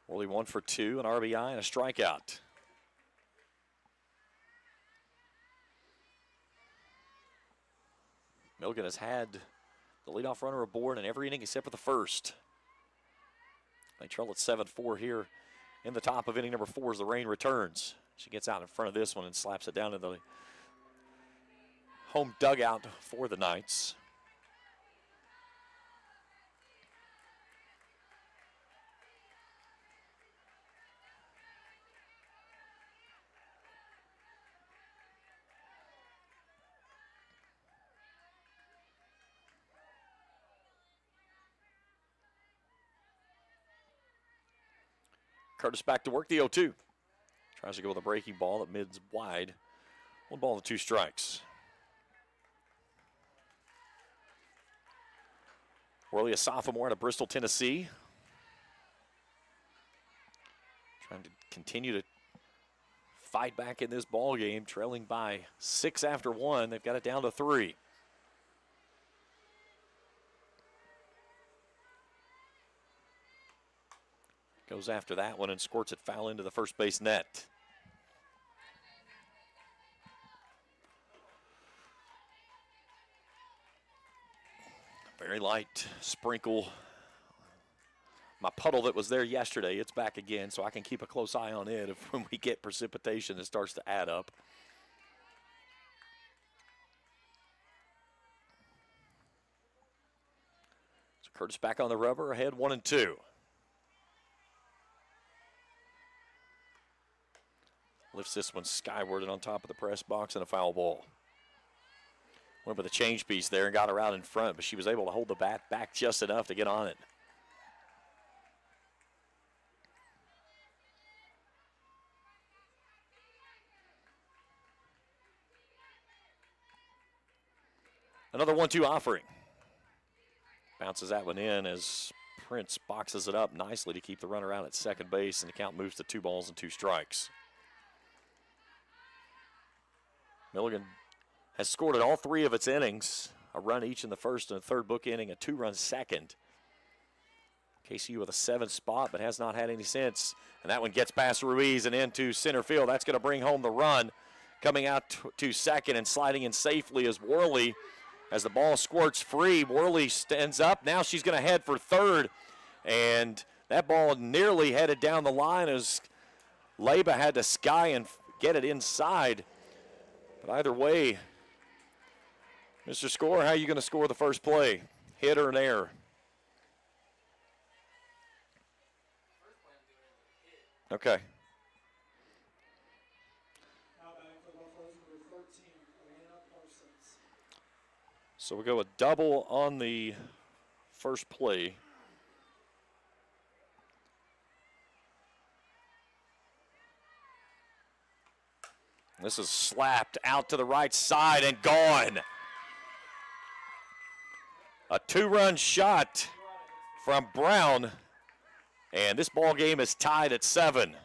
Worley 1 for 2, an RBI and a strikeout. Milligan has had the leadoff runner aboard in every inning except for the first. They trail at 7-4 here in the top of inning number 4 as the rain returns. She gets out in front of this one and slaps it down in the home dugout for the Knights. Curtis back to work, the 0-2. Tries to go with a breaking ball that mids wide. 1 ball and 2 strikes. Worley, a sophomore out of Bristol, Tennessee. Trying to continue to fight back in this ball game, trailing by 6 after 1. They've got it down to 3. Goes after that one and squirts it foul into the first base net. Very light sprinkle. My puddle that was there yesterday, it's back again, so I can keep a close eye on it if when we get precipitation, it starts to add up. So Curtis back on the rubber, ahead 1-2. Lifts this one skyward and on top of the press box and a foul ball. Went with a change piece there and got her out in front, but she was able to hold the bat back just enough to get on it. Another 1-2 offering. Bounces that one in as Prince boxes it up nicely to keep the runner out at second base, and the count moves to 2 balls and 2 strikes. Milligan has scored in all 3 of its innings, a run each in the first and third book inning, a 2-run second. KCU with a 7th spot, but has not had any since. And that one gets past Ruiz and into center field. That's going to bring home the run. Coming out to second and sliding in safely is Worley. As the ball squirts free, Worley stands up. Now she's going to head for third. And that ball nearly headed down the line as Leba had to sky and get it inside. But either way, Mr. Score, how are you going to score the first play? Hit or an error? Okay. So we'll go a double on the first play. This is slapped out to the right side and gone. A 2-run shot from Brown, and this ball game is tied at 7.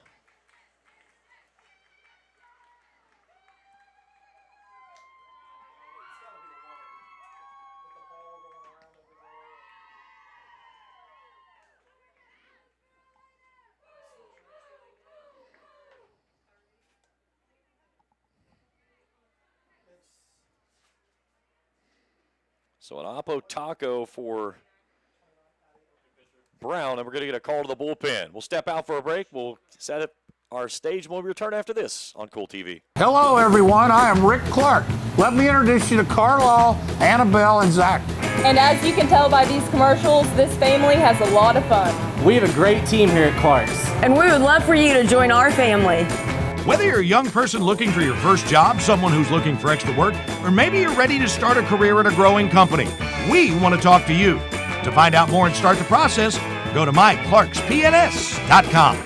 So an Oppo taco for Brown, and we're going to get a call to the bullpen. We'll step out for a break. We'll set up our stage, and we'll return after this on Kool TV. Hello, everyone. I am Rick Clark. Let me introduce you to Carlisle, Annabelle, and Zach. And as you can tell by these commercials, this family has a lot of fun. We have a great team here at Clark's. And we would love for you to join our family. Whether you're a young person looking for your first job, someone who's looking for extra work, or maybe you're ready to start a career at a growing company, we want to talk to you. To find out more and start the process, go to myclarkspns.com.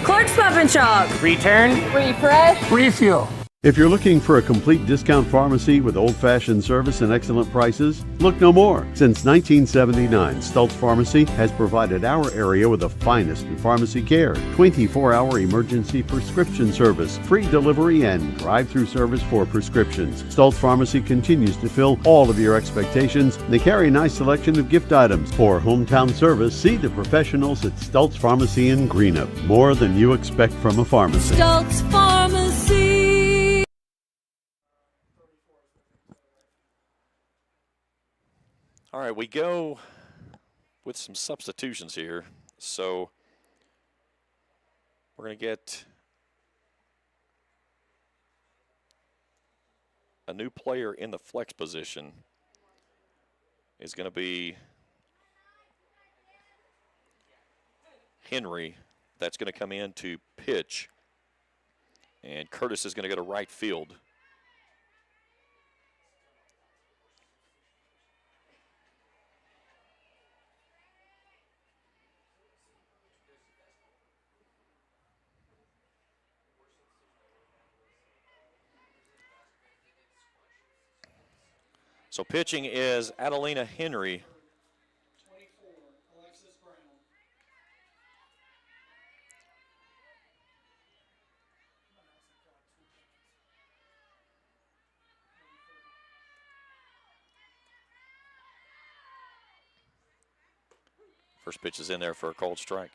Clark's Pop and Shop. Return, refresh, refuel. If you're looking for a complete discount pharmacy with old-fashioned service and excellent prices, look no more. Since 1979, Stultz Pharmacy has provided our area with the finest in pharmacy care, 24-hour emergency prescription service, free delivery, and drive-through service for prescriptions. Stultz Pharmacy continues to fill all of your expectations. They carry a nice selection of gift items. For hometown service, see the professionals at Stultz Pharmacy in Greenup. More than you expect from a pharmacy. Stultz Pharmacy. All right, we go with some substitutions here. So we're going to get a new player in the flex position. Is going to be Henry. That's going to come in to pitch. And Curtis is going to go to right field. So pitching is Adelina Henry. 24, Alexis Brown. First pitch is in there for a called strike.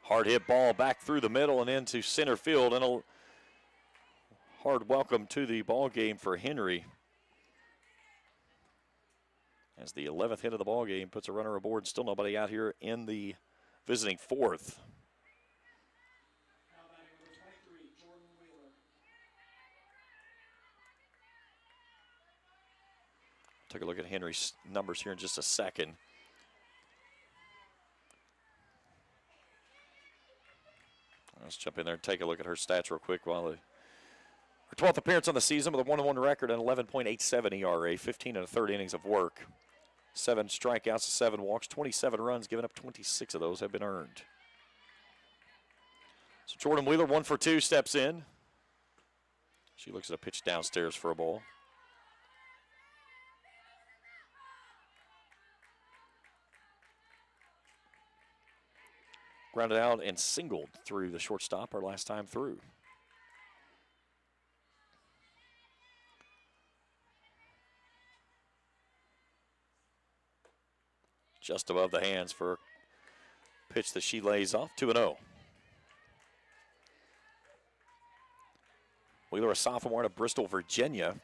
Hard hit ball back through the middle and into center field, and a hard welcome to the ball game for Henry. As the 11th hit of the ball game puts a runner aboard, still nobody out here in the visiting fourth. Now batting number 23, Jordan Wheeler. Take a look at Henry's numbers here in just a second. Let's jump in there and take a look at her stats real quick. Her 12th appearance on the season with a 1-1 record and 11.87 ERA, 15 1/3 innings of work, 7 strikeouts, 7 walks, 27 runs, given up 26 of those have been earned. So Jordan Wheeler, 1 for 2, steps in. She looks at a pitch downstairs for a ball. Grounded out and singled through the shortstop our last time through. Just above the hands for a pitch that she lays off, 2-0. Wheeler, a sophomore out of Bristol, Virginia.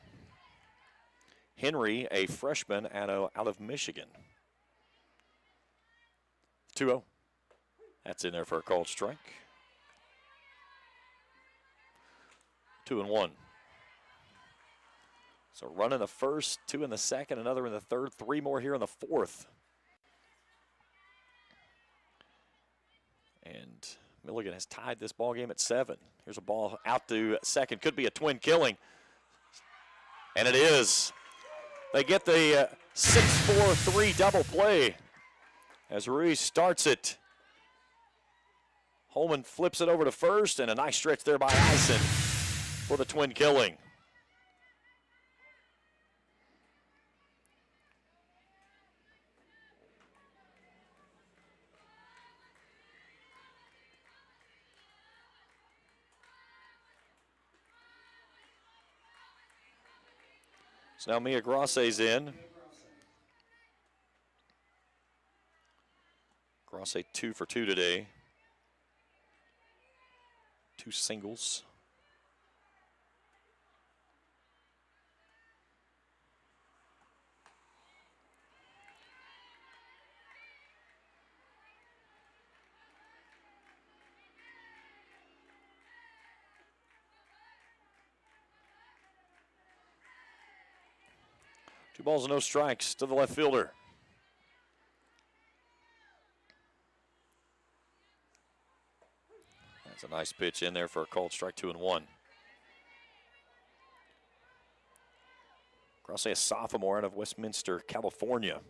Henry, a freshman out of Michigan. 2-0. That's in there for a called strike. 2-1. So run in the first, 2 in the second, another in the third, 3 more here in the fourth. And Milligan has tied this ball game at 7. Here's a ball out to second. Could be a twin killing. And it is. They get the 6-4-3 double play as Ruiz starts it. Holman flips it over to first, and a nice stretch there by Eisen for the twin killing. So now Mia Grasse's in. Grasse 2 for 2 today. 2 singles. Two balls and no strikes to the left fielder. That's a nice pitch in there for a called strike, 2-1. Grasse, a sophomore out of Westminster, California.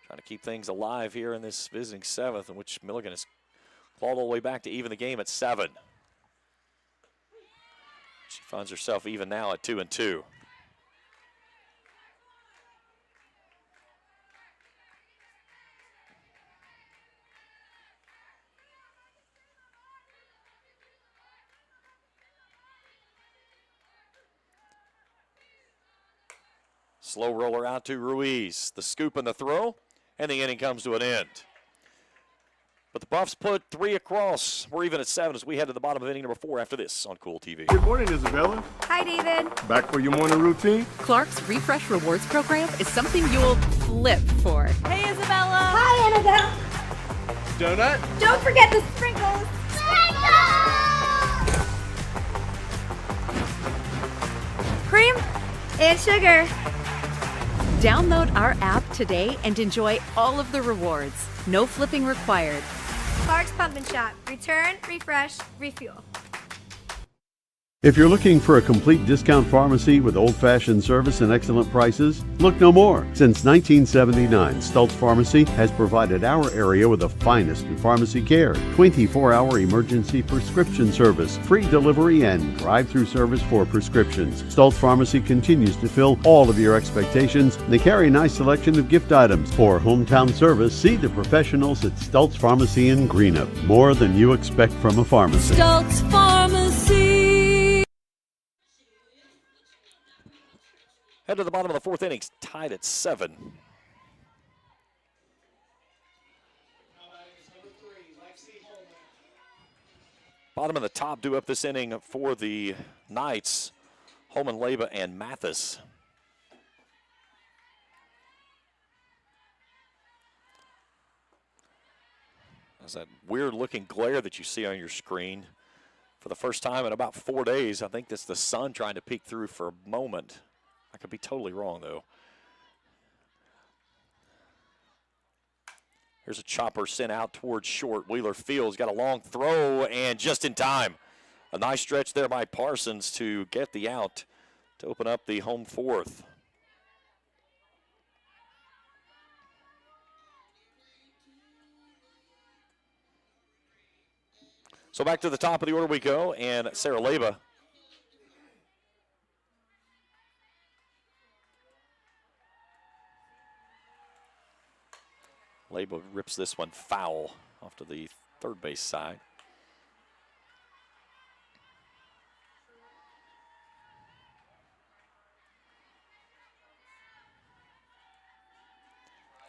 Trying to keep things alive here in this visiting 7th, in which Milligan has clawed all the way back to even the game at 7. She finds herself even now at 2-2. Slow roller out to Ruiz. The scoop and the throw, and the inning comes to an end. But the Buffs put 3 across. We're even at 7 as we head to the bottom of inning number 4 after this on Kool TV. Good morning, Isabella. Hi, David. Back for your morning routine? Clark's Refresh Rewards program is something you'll flip for. Hey, Isabella. Hi, Annabelle. Donut? Don't forget the sprinkles. Cream and sugar. Download our app today and enjoy all of the rewards. No flipping required. Clark's Pump and Shop. Return, refresh, refuel. If you're looking for a complete discount pharmacy with old-fashioned service and excellent prices, look no more. Since 1979, Stultz Pharmacy has provided our area with the finest in pharmacy care, 24-hour emergency prescription service, free delivery, and drive-through service for prescriptions. Stultz Pharmacy continues to fill all of your expectations. They carry a nice selection of gift items. For hometown service, see the professionals at Stultz Pharmacy in Greenup. More than you expect from a pharmacy. Stultz Pharmacy. Head to the bottom of the 4th inning, tied at 7. Bottom of the top due up this inning for the Knights, Holman, Leba, and Mathis. There's that weird-looking glare that you see on your screen. For the first time in about 4 days, I think that's the sun trying to peek through for a moment. I could be totally wrong, though. Here's a chopper sent out towards short. Wheeler Fields got a long throw, and just in time. A nice stretch there by Parsons to get the out to open up the home fourth. So back to the top of the order we go, and Sarah Leba. Leba rips this one foul off to the third base side.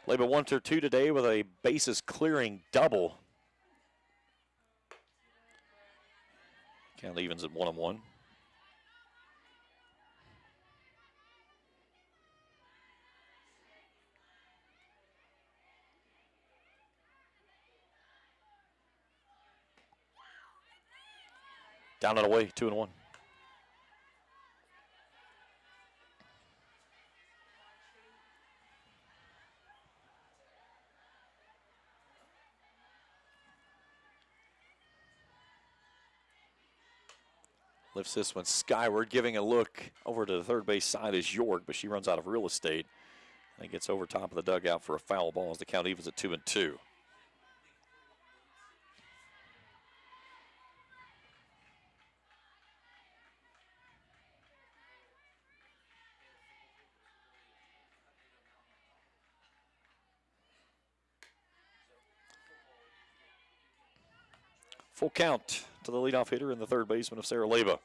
Leba 1 for 2 today with a bases clearing double. Count evens at 1-1. Down and away, 2-1. Lifts this one skyward, giving a look over to the third base side is York, but she runs out of real estate and gets over top of the dugout for a foul ball as the count evens at 2-2. Full count to the leadoff hitter and the third baseman of Sarah Leba.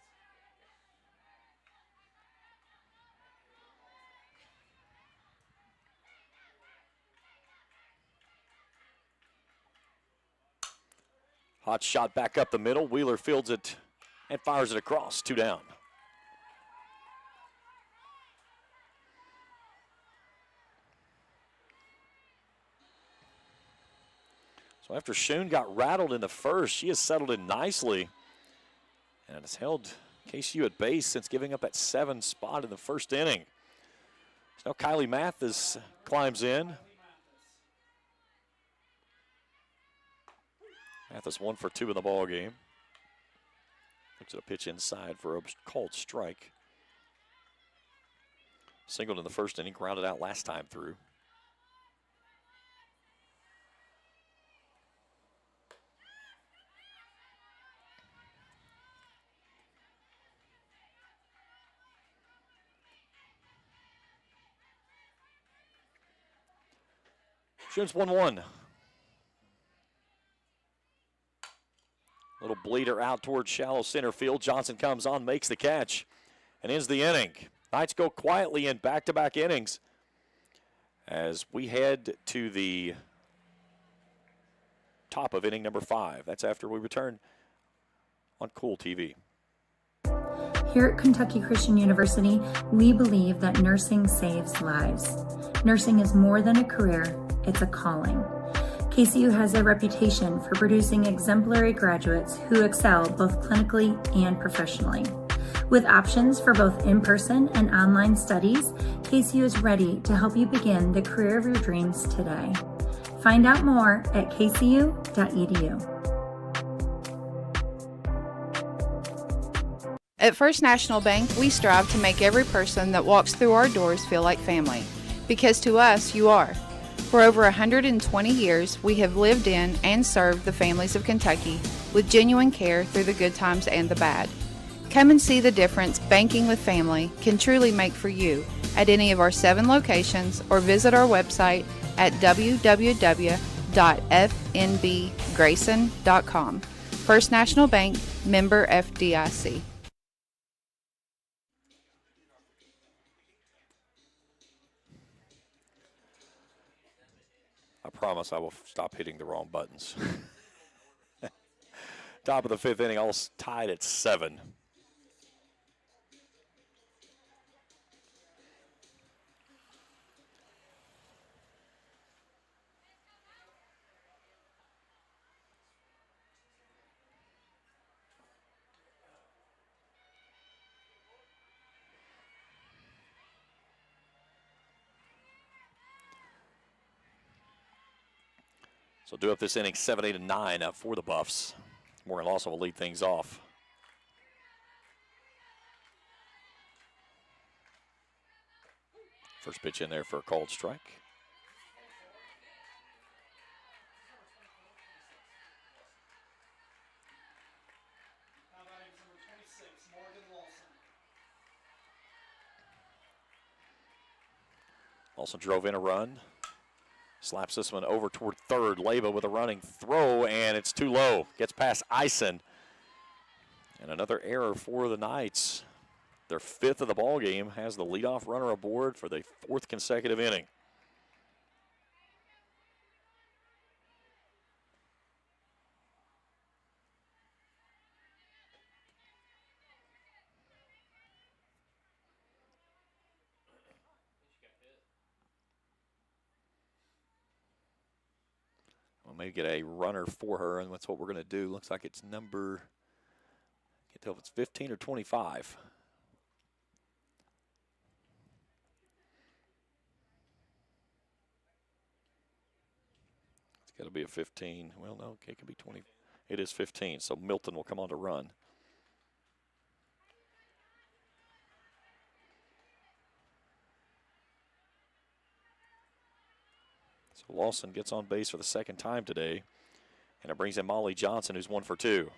Hot shot back up the middle. Wheeler fields it and fires it across. 2 down. So after Schoen got rattled in the first, she has settled in nicely and has held KCU at base since giving up that 7 spot in the first inning. So now Kylie Mathis climbs in. Mathis 1 for 2 in the ball game. Looks at a pitch inside for a called strike. Singled in the first inning, grounded out last time through. Shoots 1-1. Little bleeder out towards shallow center field. Johnson comes on, makes the catch, and ends the inning. Knights go quietly in back-to-back innings as we head to the top of inning number 5. That's after we return on Kool TV. Here at Kentucky Christian University, we believe that nursing saves lives. Nursing is more than a career, it's a calling. KCU has a reputation for producing exemplary graduates who excel both clinically and professionally. With options for both in-person and online studies, KCU is ready to help you begin the career of your dreams today. Find out more at kcu.edu. At First National Bank, we strive to make every person that walks through our doors feel like family. Because to us, you are. For over 120 years, we have lived in and served the families of Kentucky with genuine care through the good times and the bad. Come and see the difference banking with family can truly make for you at any of our 7 locations or visit our website at www.fnbgrayson.com. First National Bank, member FDIC. I promise I will stop hitting the wrong buttons. Top of the 5th inning, all tied at 7. So do up this inning 7, 8, and 9 for the Buffs. Morgan Lawson will lead things off. First pitch in there for a called strike. Lawson drove in a run. Slaps this one over toward third. Leyba with a running throw, and it's too low. Gets past Eisen. And another error for the Knights. Their 5th of the ball game has the leadoff runner aboard for the 4th consecutive inning. We'll maybe get a runner for her, and that's what we're going to do. Looks like it's number, can't tell if it's 15 or 25. It's got to be a 15. Well, no, it could be 20. It is 15, so Milton will come on to run. So Lawson gets on base for the 2nd time today, and it brings in Molly Johnson, who's 1 for 2.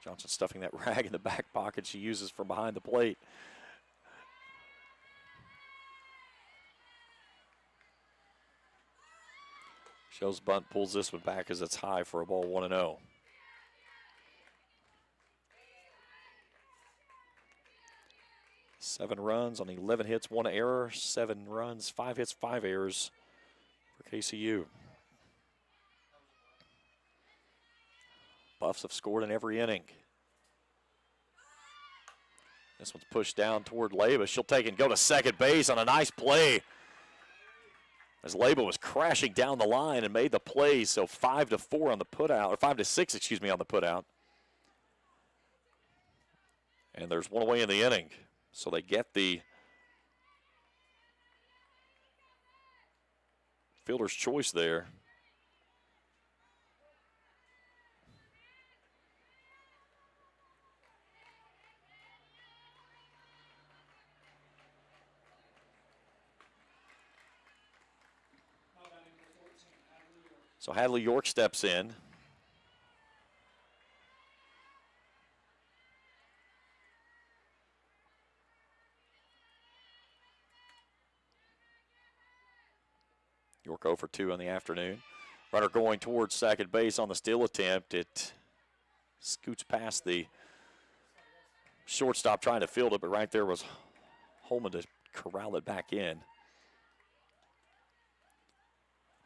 Johnson stuffing that rag in the back pocket she uses from behind the plate. Shows bunt, pulls this one back as it's high for a ball 1-0. Seven runs on 11 hits, 1 error. 7 runs, 5 hits, 5 errors for KCU. Buffs have scored in every inning. This one's pushed down toward Leyba. She'll take and go to second base on a nice play, as Leyba was crashing down the line and made the play. So 5-4 on the putout, or 5-6, excuse me, on the putout. And there's one away in the inning. So they get the fielder's choice there. So Hadley York steps in. York 0 for 2 on the afternoon. Runner going towards second base on the steal attempt. It scoots past the shortstop trying to field it, but right there was Holman to corral it back in.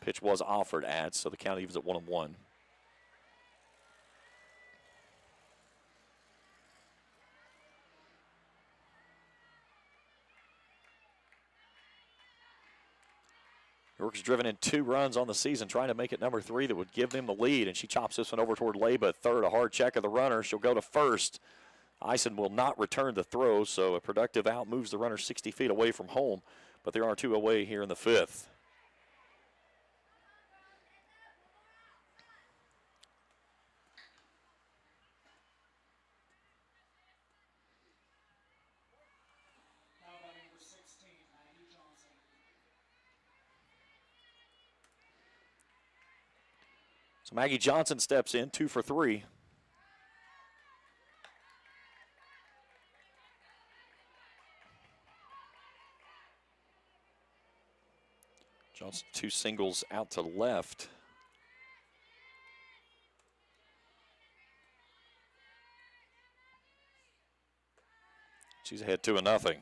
Pitch was offered at, so the count evens at 1-1. York's driven in 2 runs on the season, trying to make it number 3 that would give them the lead, and she chops this one over toward Leyba at third. A hard check of the runner. She'll go to first. Eisen will not return the throw, so a productive out moves the runner 60 feet away from home, but there are 2 away here in the 5th. So Maggie Johnson steps in, 2 for 3. Johnson 2 singles out to left. She's ahead 2-0.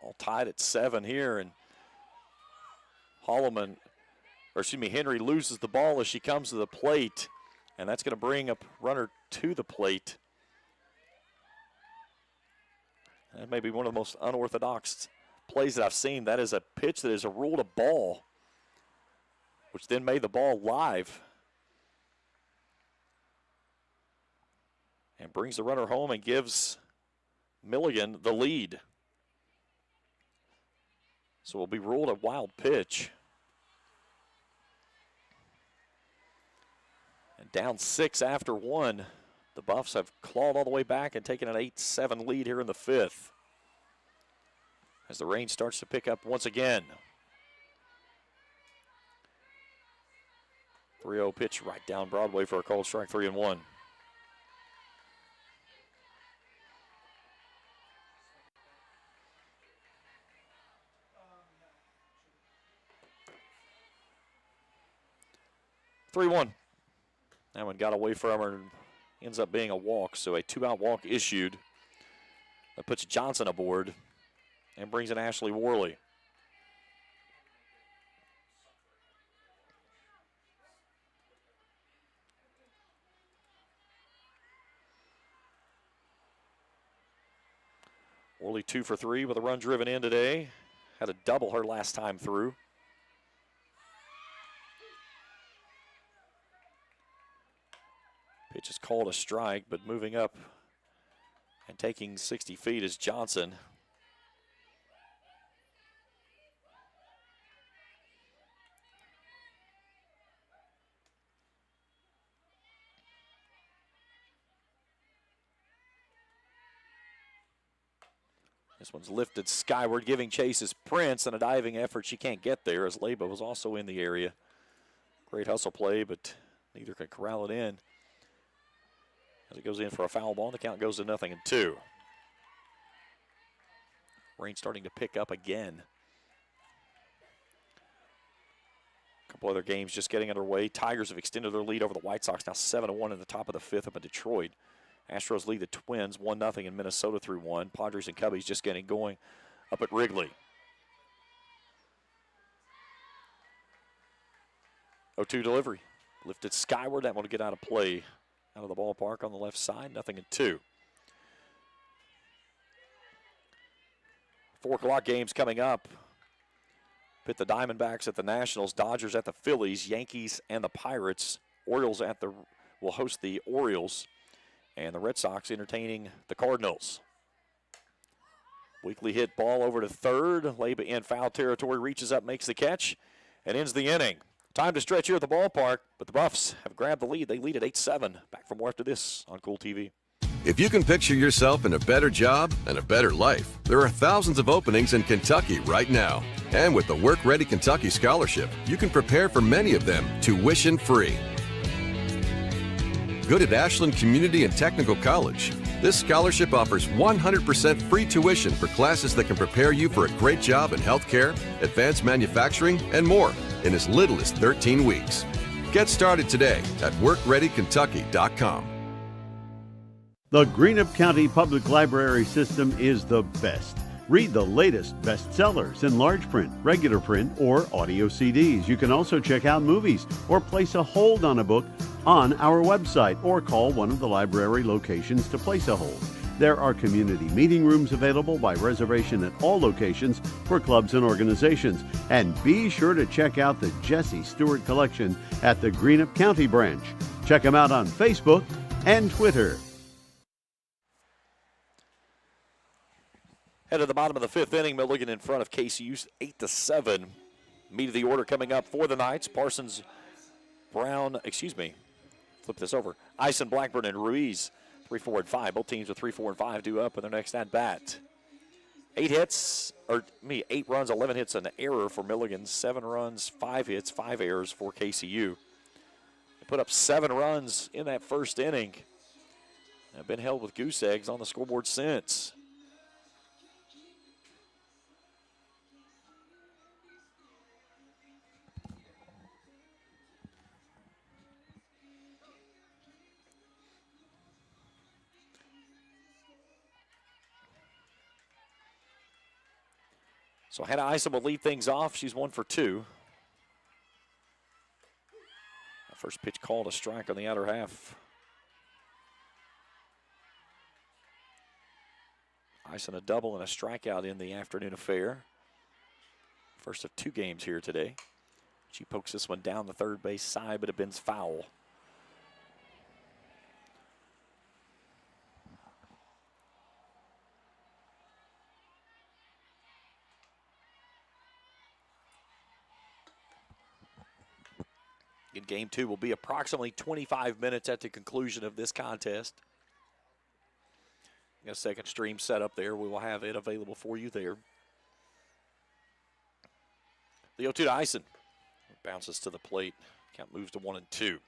All tied at 7 here, and Henry loses the ball as she comes to the plate. And that's going to bring a runner to the plate. That may be one of the most unorthodox plays that I've seen. That is a pitch that is a ruled a ball, which then made the ball live. And brings the runner home and gives Milligan the lead. So it will be ruled a wild pitch. And down 6 after 1. The Buffs have clawed all the way back and taken an 8-7 lead here in the 5th. As the rain starts to pick up once again. 3-0 pitch right down Broadway for a called strike, 3-1. That one got away from her and ends up being a walk, so a 2-out walk issued. That puts Johnson aboard and brings in Ashley Worley. Worley 2 for 3 with a run driven in today. Had a double her last time through. Pitch is called a strike, but moving up and taking 60 feet is Johnson. This one's lifted skyward, giving chase is Prince, and a diving effort. She can't get there as Leba was also in the area. Great hustle play, but neither can corral it in. As it goes in for a foul ball, the count goes to 0-2. Rain starting to pick up again. A couple other games just getting underway. Tigers have extended their lead over the White Sox, now 7-1 in the top of the 5th up in Detroit. Astros lead the Twins 1-0 in Minnesota through 1. Padres and Cubbies just getting going up at Wrigley. 0-2 delivery. Lifted skyward. That one will get out of play. Out of the ballpark on the left side, 0-2. 4 o'clock games coming up. Pit the Diamondbacks at the Nationals, Dodgers at the Phillies, Yankees and the Pirates. Orioles will host the Orioles, and the Red Sox entertaining the Cardinals. Weekly hit ball over to third. Leba in foul territory, reaches up, makes the catch, and ends the inning. Time to stretch here at the ballpark, but the Buffs have grabbed the lead. They lead at 8-7. Back for more after this on Kool TV. If you can picture yourself in a better job and a better life, there are thousands of openings in Kentucky right now. And with the Work Ready Kentucky Scholarship, you can prepare for many of them tuition-free. Good at Ashland Community and Technical College. This scholarship offers 100% free tuition for classes that can prepare you for a great job in healthcare, advanced manufacturing, and more in as little as 13 weeks. Get started today at workreadykentucky.com. The Greenup County Public Library System is the best. Read the latest bestsellers in large print, regular print, or audio CDs. You can also check out movies or place a hold on a book on our website or call one of the library locations to place a hold. There are community meeting rooms available by reservation at all locations for clubs and organizations. And be sure to check out the Jesse Stewart collection at the Greenup County branch. Check them out on Facebook and Twitter. Head to the bottom of the 5th inning, Milligan in front of KCU 8-7. Meat of the order coming up for the Knights. Parsons, Brown, flip this over. Ison, Blackburn, and Ruiz, 3, 4, and 5. Both teams with 3, 4, and 5 due up in their next at-bat. 8 runs, 11 hits, and an error for Milligan. 7 runs, 5 hits, 5 errors for KCU. They put up 7 runs in that first inning. Have been held with goose eggs on the scoreboard since. So Hannah Ison will lead things off. She's 1 for 2. First pitch called a strike on the outer half. Icing a double and a strikeout in the afternoon affair. First of 2 games here today. She pokes this one down the third base side, but it bends foul. In game 2 will be approximately 25 minutes at the conclusion of this contest. Got a second stream set up there. We will have it available for you there. The 0-2 to Ison. Bounces to the plate. Count moves to 1-2.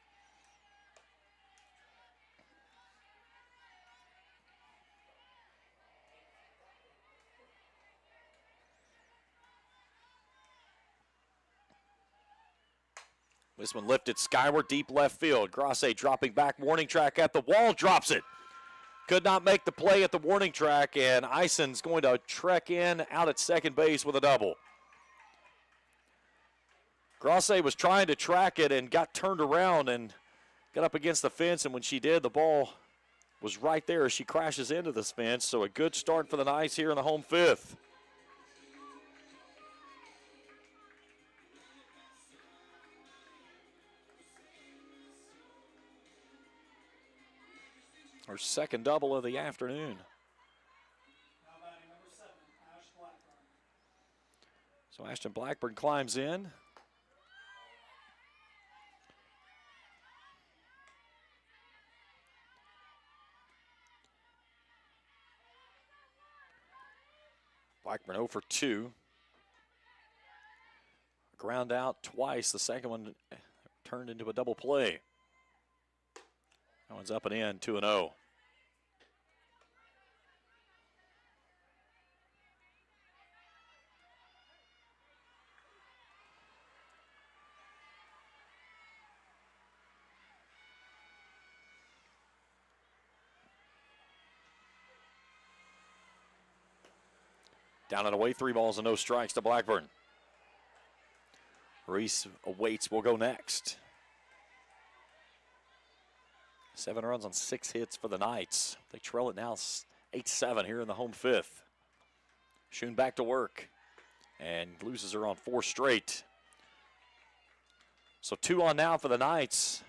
This one lifted skyward, deep left field. Grasse dropping back, warning track at the wall, drops it. Could not make the play at the warning track, and Ison's going to trek in out at second base with a double. Grasse was trying to track it and got turned around and got up against the fence, and when she did, the ball was right there as she crashes into this fence, so a good start for the Knights here in the home 5th. Her second double of the afternoon. Now batting number 7, Ash Blackburn. So Ashton Blackburn climbs in. Blackburn 0 for 2. Ground out twice. The second one turned into a double play. That one's up and in, 2-0. Down and away, 3 balls and no strikes to Blackburn. Reese awaits, will go next. 7 runs on 6 hits for the Knights. They trail it now 8-7 here in the home 5th. Schoen back to work and loses her on 4 straight. So 2 on now for the Knights.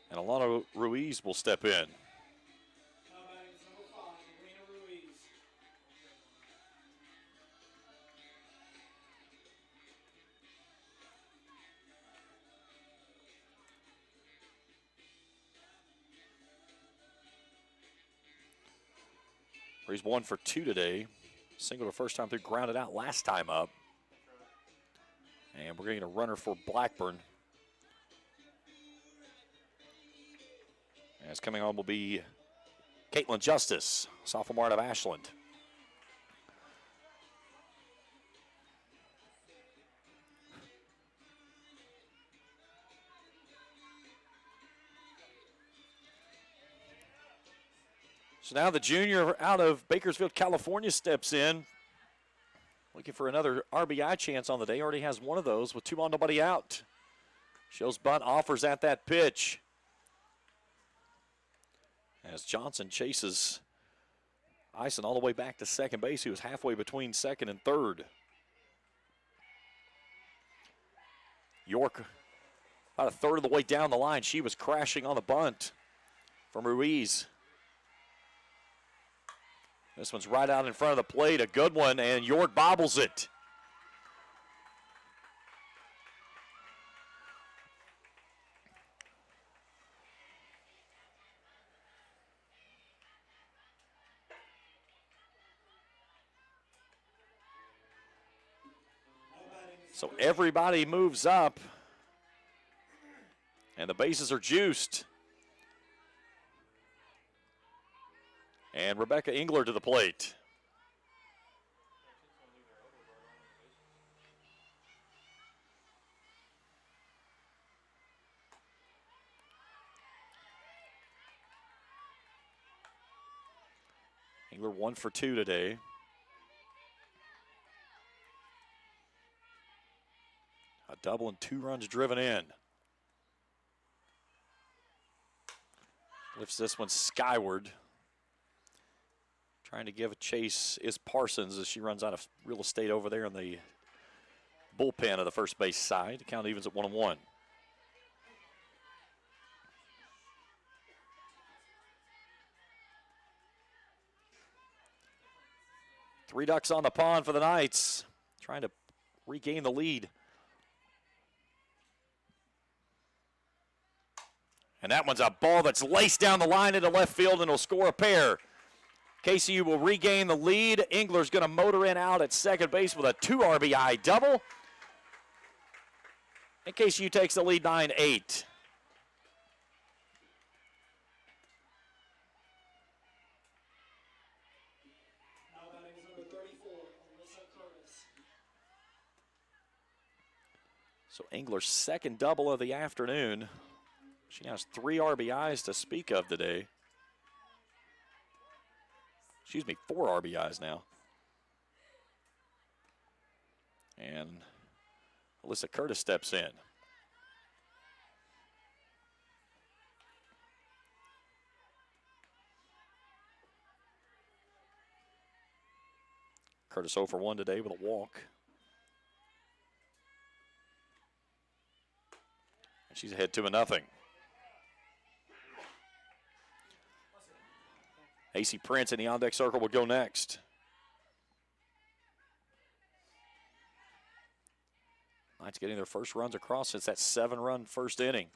And Alana Ruiz will step in. Now batting is number 5, Lena Ruiz. He's 1 for 2 today. Single the first time through, grounded out last time up. And we're getting a runner for Blackburn. As coming on will be Caitlin Justice, sophomore out of Ashland. So now the junior out of Bakersfield, California steps in. Looking for another RBI chance on the day. Already has one of those with 2 on, nobody out. Shows bunt, offers at that pitch. As Johnson chases Ison all the way back to second base. He was halfway between second and third. York about a third of the way down the line. She was crashing on the bunt from Ruiz. This one's right out in front of the plate. A good one, and York bobbles it. So everybody moves up, and the bases are juiced. And Rebecca Engler to the plate. Engler 1 for 2 today. A double and 2 runs driven in. Lifts this one skyward. Trying to give a chase is Parsons as she runs out of real estate over there in the bullpen of the first base side. The count evens at 1-1. Three ducks on the pond for the Knights, trying to regain the lead. And that one's a ball that's laced down the line into left field and will score a pair. KCU will regain the lead. Engler's going to motor in out at second base with a 2 RBI double. And KCU takes the lead 9-8. So Engler's second double of the afternoon. She has 3 RBIs to speak of today. Excuse me, 4 RBIs now. And Alyssa Curtis steps in. Curtis 0 for 1 today with a walk. She's ahead 2-0. AC Prince in the on-deck circle will go next. Knights getting their first runs across since that 7-run first inning.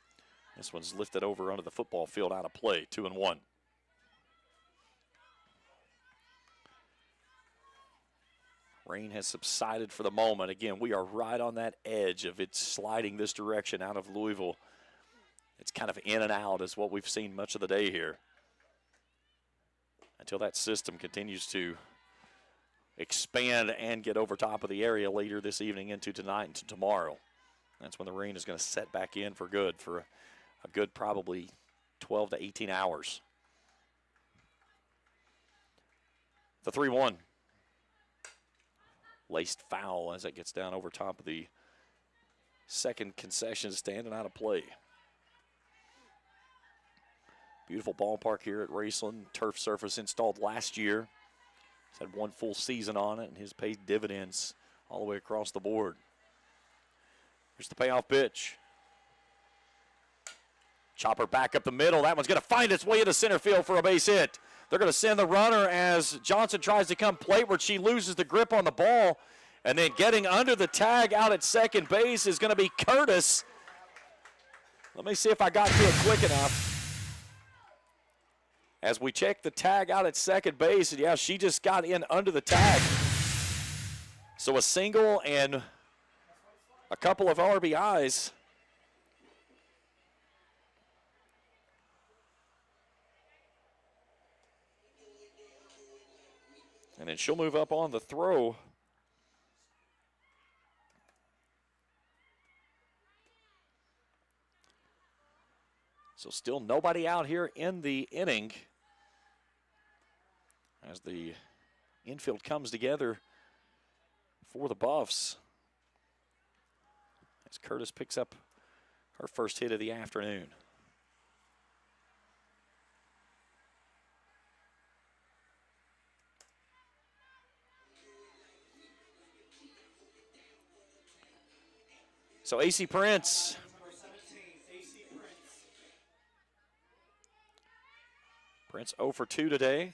This one's lifted over onto the football field out of play, 2-1. Rain has subsided for the moment. Again, we are right on that edge of it sliding this direction out of Louisville. It's kind of in and out is what we've seen much of the day here. Until that system continues to expand and get over top of the area later this evening into tonight and to tomorrow. That's when the rain is going to set back in for good for a good probably 12 to 18 hours. The 3-1. Laced foul as it gets down over top of the second concession stand and out of play. Beautiful ballpark here at Raceland. Turf surface installed last year. He's had 1 full season on it and has paid dividends all the way across the board. Here's the payoff pitch. Chopper back up the middle. That one's going to find its way into center field for a base hit. They're going to send the runner as Johnson tries to come plateward. She loses the grip on the ball. And then getting under the tag out at second base is going to be Curtis. Let me see if I got to it quick enough. As we check the tag out at second base, and yeah, she just got in under the tag. So a single and a couple of RBIs. And then she'll move up on the throw. So still nobody out here in the inning as the infield comes together for the Buffs. As Curtis picks up her first hit of the afternoon. So AC Prince. Prince 0 for 2 today.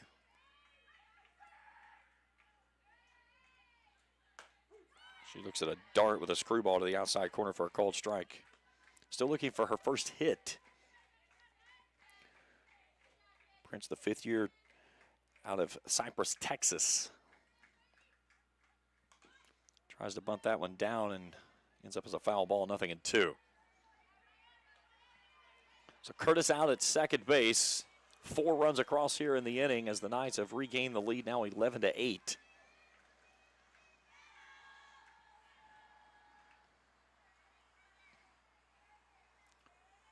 She looks at a dart with a screwball to the outside corner for a called strike. Still looking for her first hit. Prince, the 5th year out of Cypress, Texas. Tries to bunt that one down and ends up as a foul ball, 0-2. So Curtis out at second base. 4 runs across here in the inning as the Knights have regained the lead now 11-8.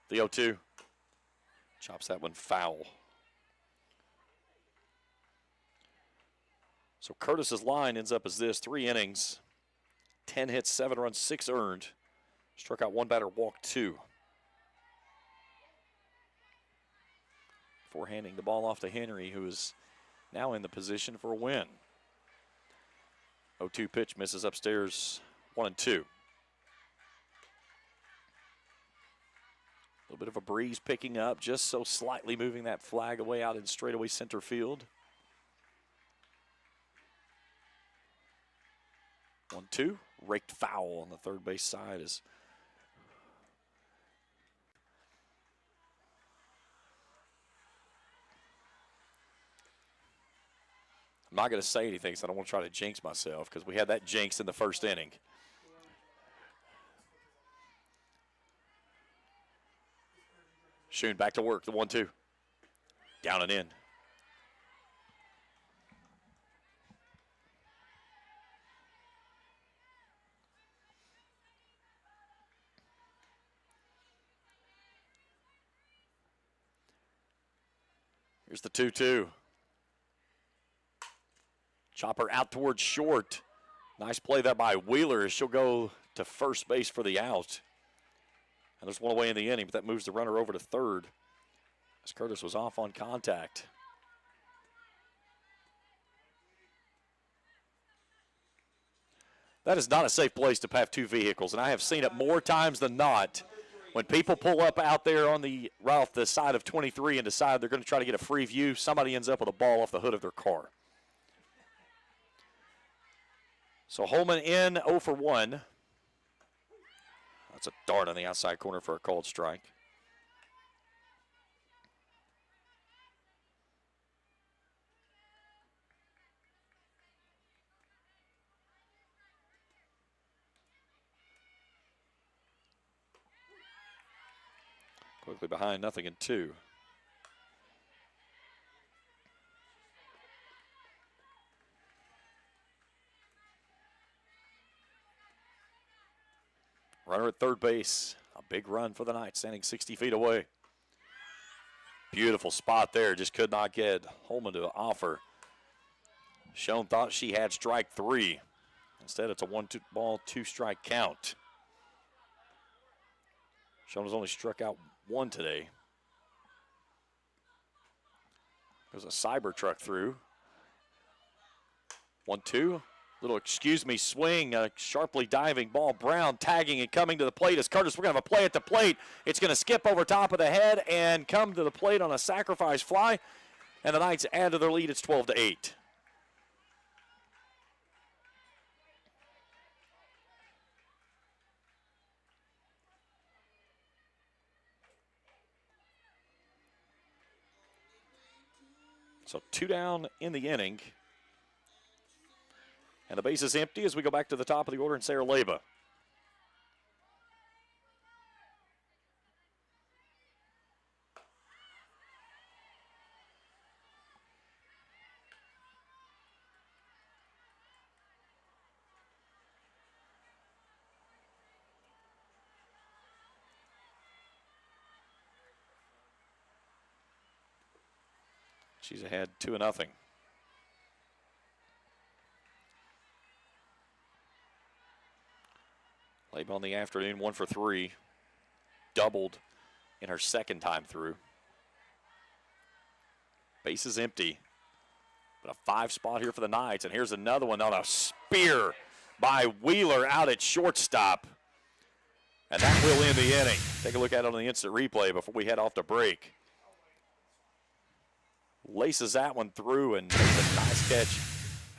The 0-2. Chops that one foul. So Curtis's line ends up as this: 3 innings, 10 hits, 7 runs, 6 earned. Struck out 1 batter, walked 2. Before handing the ball off to Henry, who is now in the position for a win. 0-2 pitch misses upstairs, 1-2. A little bit of a breeze picking up, just so slightly moving that flag away out in straightaway center field. 1-2, raked foul on the third base side as I'm not going to say anything, so I don't want to try to jinx myself because we had that jinx in the first inning. Schoen back to work, the 1-2. Down and in. Here's the 2-2. Chopper out towards short. Nice play there by Wheeler as she'll go to first base for the out. And there's 1 away in the inning, but that moves the runner over to third as Curtis was off on contact. That is not a safe place to have 2 vehicles, and I have seen it more times than not. When people pull up out there on the right off the side of 23 and decide they're going to try to get a free view, somebody ends up with a ball off the hood of their car. So Holman in 0 for 1. That's a dart on the outside corner for a called strike. Quickly behind, 0-2. Runner at third base. A big run for the Knights, standing 60 feet away. Beautiful spot there. Just could not get Holman to offer. Schoen thought she had strike 3. Instead, it's a 1-2 2-strike count. Schoen has only struck out 1 today. Goes a cyber truck through. 1-2. Little excuse me swing, a sharply diving ball. Brown tagging and coming to the plate as Curtis. We're going to have a play at the plate. It's going to skip over top of the head and come to the plate on a sacrifice fly. And the Knights add to their lead. It's 12-8. So 2 down in the inning. And the base is empty as we go back to the top of the order and Sarah Leba. She's ahead 2-0. Leba on the afternoon, 1 for 3. Doubled in her second time through. Base is empty. But a 5 spot here for the Knights. And here's another one on a spear by Wheeler out at shortstop. And that will end the inning. Take a look at it on the instant replay before we head off to break. Laces that one through and makes a nice catch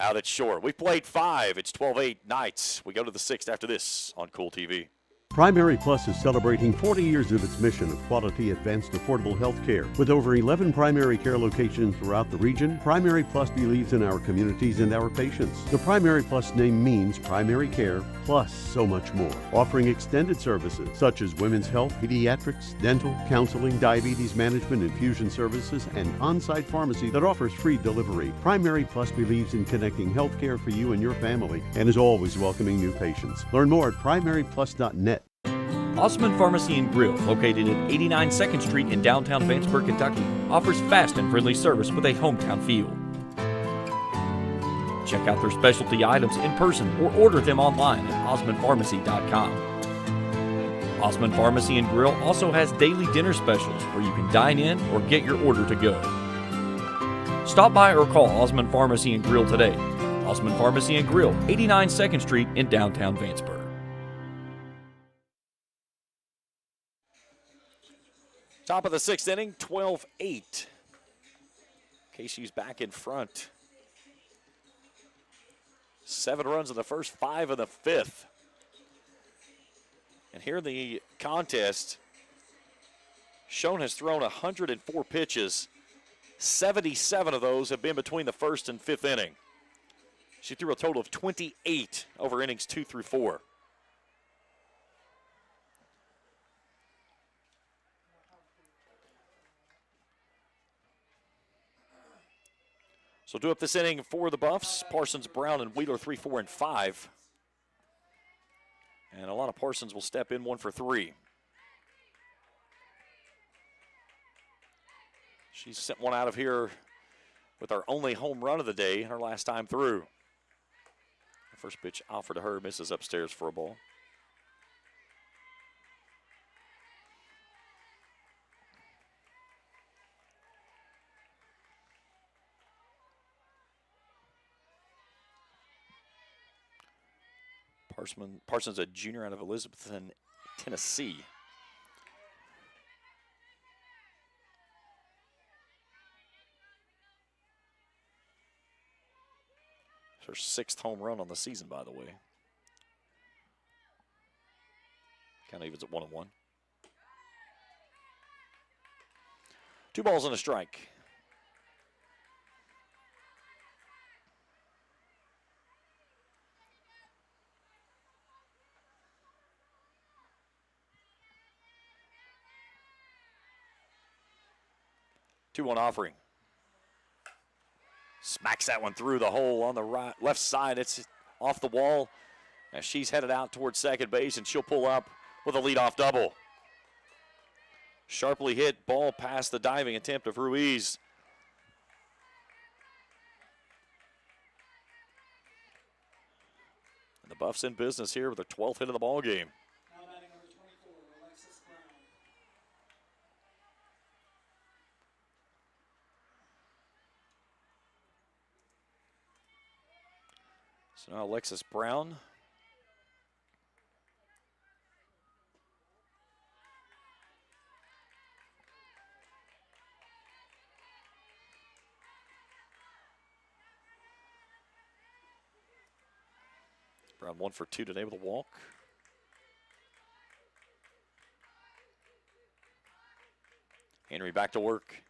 out at short. We played 5. It's 12-8 Knights. We go to the 6th after this on Kool TV. Primary Plus is celebrating 40 years of its mission of quality, advanced, affordable health care. With over 11 primary care locations throughout the region, Primary Plus believes in our communities and our patients. The Primary Plus name means primary care plus so much more. Offering extended services such as women's health, pediatrics, dental, counseling, diabetes management, infusion services, and on-site pharmacy that offers free delivery. Primary Plus believes in connecting health care for you and your family and is always welcoming new patients. Learn more at primaryplus.net. Osman Pharmacy and Grill, located at 89 2nd Street in downtown Vanceburg, Kentucky, offers fast and friendly service with a hometown feel. Check out their specialty items in person or order them online at osmanpharmacy.com. Osmond Pharmacy and Grill also has daily dinner specials where you can dine in or get your order to go. Stop by or call Osmond Pharmacy and Grill today. Osmond Pharmacy and Grill, 89 2nd Street in downtown Vanceburg. Top of the 6th inning, 12-8. KCU's back in front. 7 runs in the first, 5 in the 5th. And here in the contest, Schoen has thrown 104 pitches. 77 of those have been between the 1st and 5th inning. She threw a total of 28 over innings 2 through 4. So do up this inning for the Buffs. Parsons, Brown, and Wheeler 3, 4, and 5. And a lot of Parsons will step in 1 for 3. She sent one out of here with our only home run of the day, her last time through. The first pitch offered to her, misses upstairs for a ball. Parsons, a junior out of Elizabethton, Tennessee. It's her 6th home run on the season, by the way. Kind of evens at 1-1. 2 balls and a strike. Two-one offering. Smacks that one through the hole on the left side. It's off the wall as she's headed out towards second base, and she'll pull up with a leadoff double. Sharply hit ball past the diving attempt of Ruiz. And the Buffs in business here with their 12th hit of the ball game. So now Alexis Brown. Brown 1 for 2 today with a walk. Henry back to work.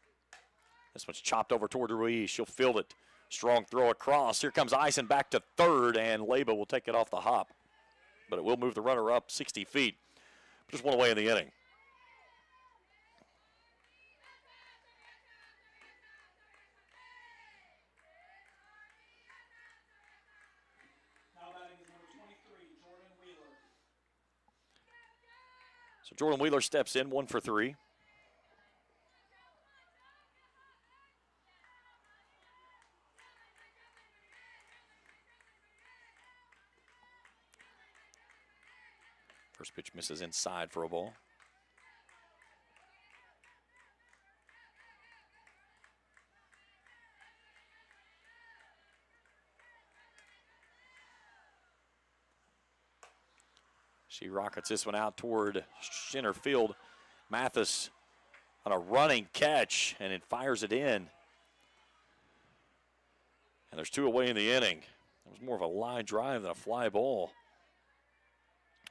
This one's chopped over toward Ruiz. She'll field it. Strong throw across. Here comes Eisen back to third, and Leba will take it off the hop. But it will move the runner up 60 feet. Just one away in the inning. Now batting is number 23, Jordan Wheeler. So Jordan Wheeler steps in, 1 for 3. First pitch misses inside for a ball. She rockets this one out toward center field. Mathis on a running catch, and it fires it in. And there's 2 away in the inning. It was more of a line drive than a fly ball.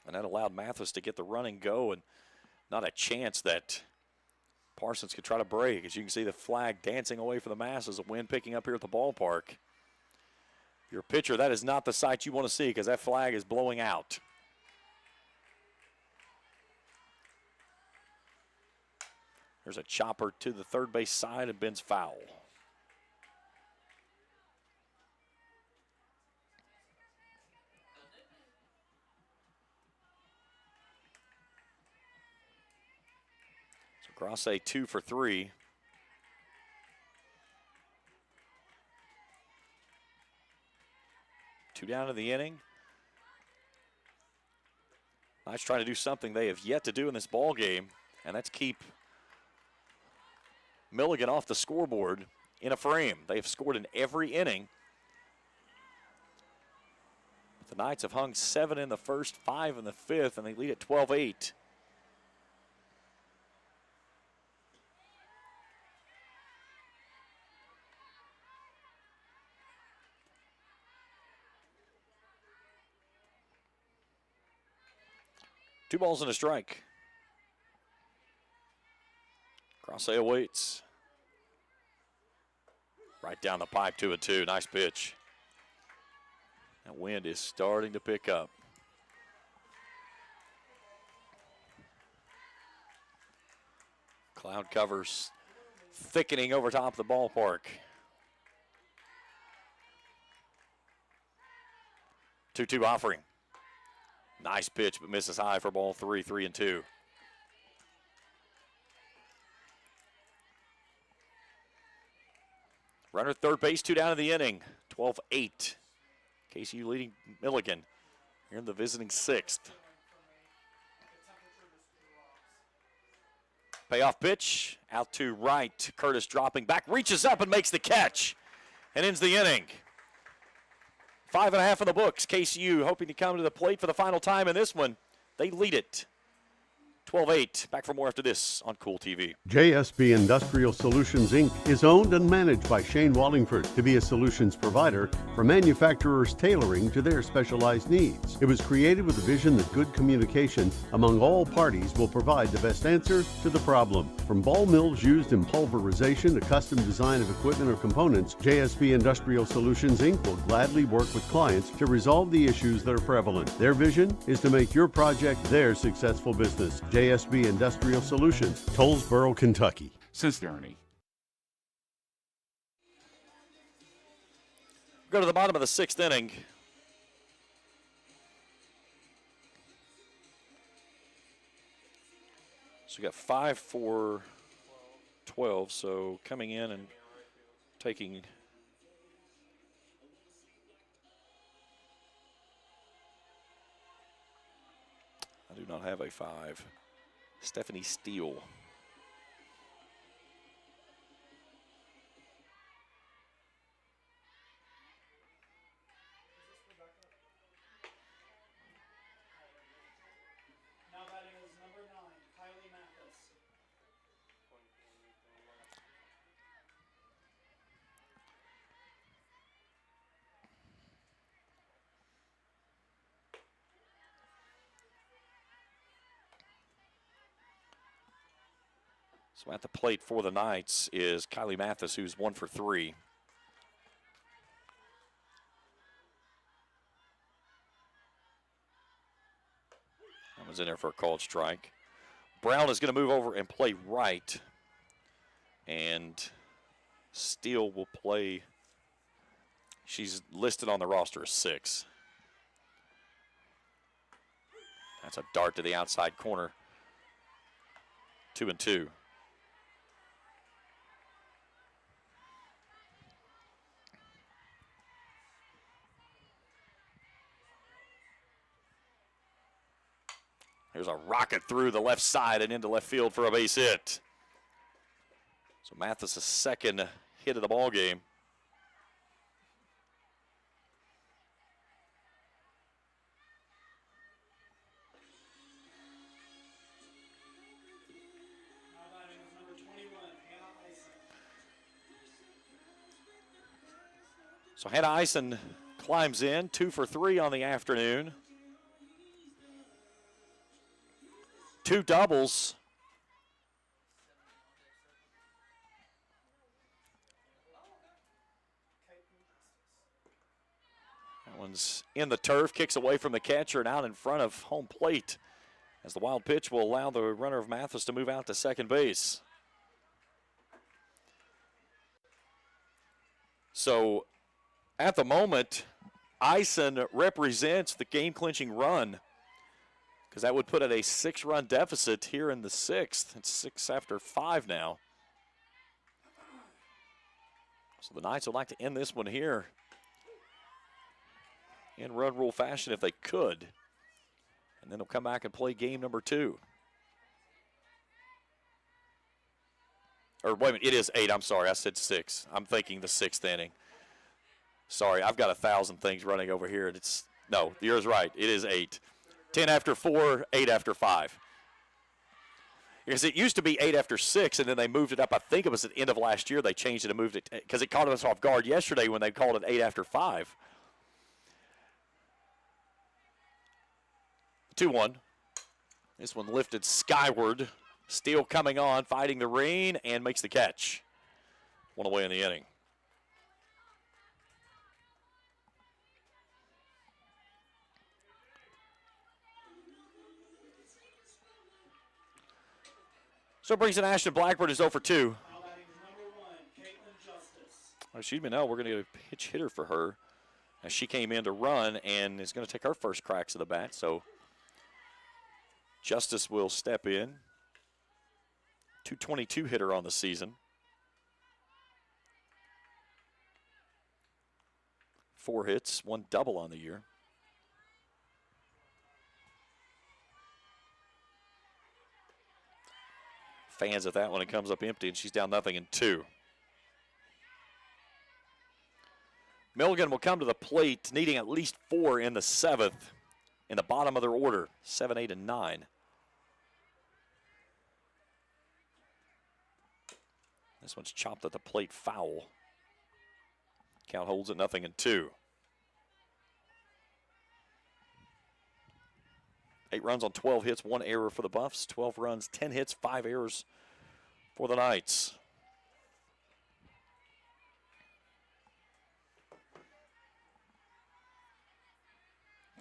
And that allowed Mathis to get the running go, and not a chance that Parsons could try to break. As you can see, the flag dancing away from the masses, a wind picking up here at the ballpark. Your pitcher, that is not the sight you want to see because that flag is blowing out. There's a chopper to the third base side and Ben's foul. Grasse 2 for 3. Two down in the inning. Knights trying to do something they have yet to do in this ball game, and that's keep Milligan off the scoreboard in a frame. They've scored in every inning. The Knights have hung 7 in the first, 5 in the 5th, and they lead at 12-8. Two balls and a strike. Crossay awaits. Right down the pipe, 2-2. Nice pitch. That wind is starting to pick up. Cloud covers thickening over top of the ballpark. 2-2 offering. Nice pitch, but misses high for ball 3, 3-2. Runner at third base, 2 down in the inning. 12-8. KCU leading Milligan here in the visiting 6th. Payoff pitch out to right. Curtis dropping back, reaches up and makes the catch and ends the inning. 5.5 in the books. KCU hoping to come to the plate for the final time in this one. They lead it 12-8. Back for more after this on Kool TV. JSB Industrial Solutions, Inc. is owned and managed by Shane Wallingford to be a solutions provider for manufacturers tailoring to their specialized needs. It was created with the vision that good communication among all parties will provide the best answer to the problem. From ball mills used in pulverization to custom design of equipment or components, JSB Industrial Solutions, Inc. will gladly work with clients to resolve the issues that are prevalent. Their vision is to make your project their successful business. JSB Industrial Solutions, Tollsboro, Kentucky. Since journey. Go to the bottom of the 6th inning. So we got 5 for 12. So coming in and taking I do not have a 5. Stephanie Steele. Now batting is number 9, Kylie Mathis. So at the plate for the Knights is Kylie Mathis, who's 1 for 3. That was in there for a called strike. Brown is going to move over and play right. And Steele will play. She's listed on the roster as 6. That's a dart to the outside corner. 2-2. There's a rocket through the left side and into left field for a base hit. So Mathis' second hit of the ball game. Now batting is number 21, Hannah Eisen. So Hannah Eisen climbs in, 2 for 3 on the afternoon. 2 doubles. That one's in the turf, kicks away from the catcher and out in front of home plate as the wild pitch will allow the runner of Mathis to move out to second base. So at the moment, Eisen represents the game-clinching run, because that would put it a 6-run deficit here in the 6th. It's 6 after 5 now. So the Knights would like to end this one here in run rule fashion if they could. And then they'll come back and play game number 2. Or wait a minute, it is 8. I'm sorry, I said 6. I'm thinking the 6th inning. Sorry, I've got 1,000 things running over here. No, yours right. It is 8. 10 after 4, 8 after 5. Because it used to be 8 after 6, and then they moved it up. I think it was at the end of last year they changed it and moved it because it caught us off guard yesterday when they called it 8 after 5. 2-1. This one lifted skyward. Steele coming on, fighting the rain, and makes the catch. One away in the inning. So it brings in Ashton Blackburn is 0 for 2. Excuse me, no, we're going to get a pitch hitter for her. As she came in to run and is going to take her first cracks of the bat. So Justice will step in. 222 hitter on the season. 4 hits, 1 double on the year. Fans at that one, it comes up empty, and she's down 0-2. Milligan will come to the plate, needing at least 4 in the 7th, in the bottom of their order, 7, 8, and 9. This one's chopped at the plate, foul. Count holds at 0-2. 8 runs on 12 hits, 1 error for the Buffs. 12 runs, 10 hits, 5 errors for the Knights.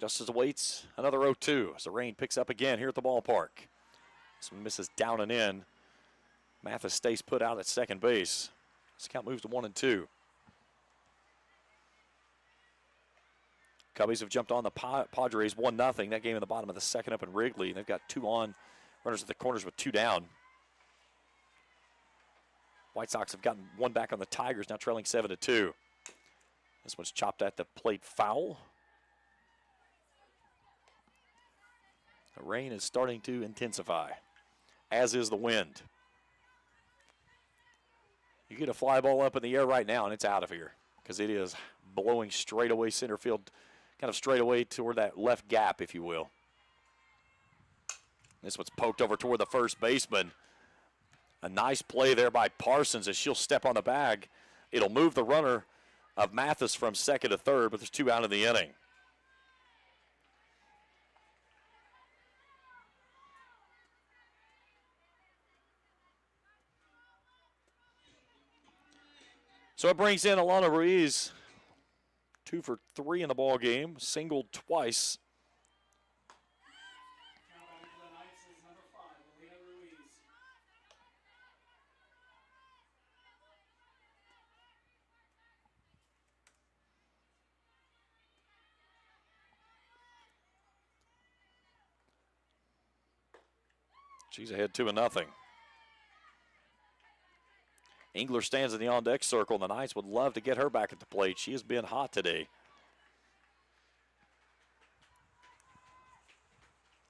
Justice awaits another 0-2 as the rain picks up again here at the ballpark. This one misses down and in. Mathis stays put out at second base. This count moves to 1-2. Cubbies have jumped on the Padres 1-0. That game in the bottom of the 2nd up in Wrigley. They've got 2 on, runners at the corners with 2 down. White Sox have gotten 1 back on the Tigers, now trailing 7-2. This one's chopped at the plate, foul. The rain is starting to intensify, as is the wind. You get a fly ball up in the air right now, and it's out of here because it is blowing straight away center field, kind of straight away toward that left gap, if you will. This one's poked over toward the first baseman. A nice play there by Parsons as she'll step on the bag. It'll move the runner of Mathis from 2nd to 3rd, but there's 2 out in the inning. So it brings in Alana Ruiz, 2 for 3 in the ball game, singled twice. She's ahead 2-0. Engler stands in the on-deck circle, and the Knights would love to get her back at the plate. She has been hot today.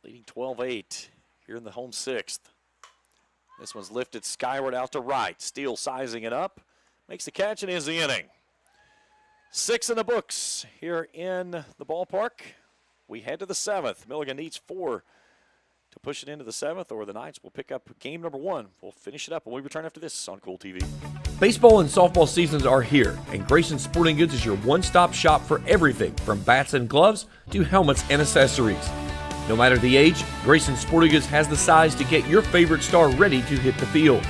Leading 12-8 here in the home 6th. This one's lifted skyward out to right. Steele sizing it up. Makes the catch and ends the inning. 6 in the books here in the ballpark. We head to the 7th. Milligan needs 4 to push it into the 7th, or the Knights will pick up game number 1. We'll finish it up when we return after this on Kool TV. Baseball and softball seasons are here, and Grayson Sporting Goods is your one-stop shop for everything from bats and gloves to helmets and accessories. No matter the age, Grayson Sporting Goods has the size to get your favorite star ready to hit the field.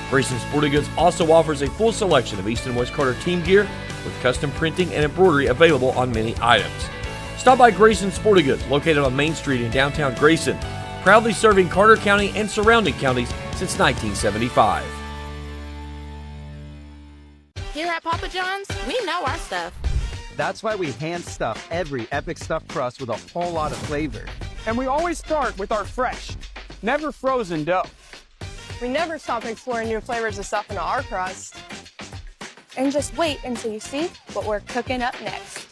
Grayson Sporting Goods also offers a full selection of East and West Carter team gear with custom printing and embroidery available on many items. Stop by Grayson Sporting Goods, located on Main Street in downtown Grayson, proudly serving Carter County and surrounding counties since 1975. Here at Papa John's, we know our stuff. That's why we hand stuff every Epic Stuffed Crust with a whole lot of flavor. And we always start with our fresh, never frozen dough. We never stop exploring new flavors of stuffing our crust. And just wait until you see what we're cooking up next.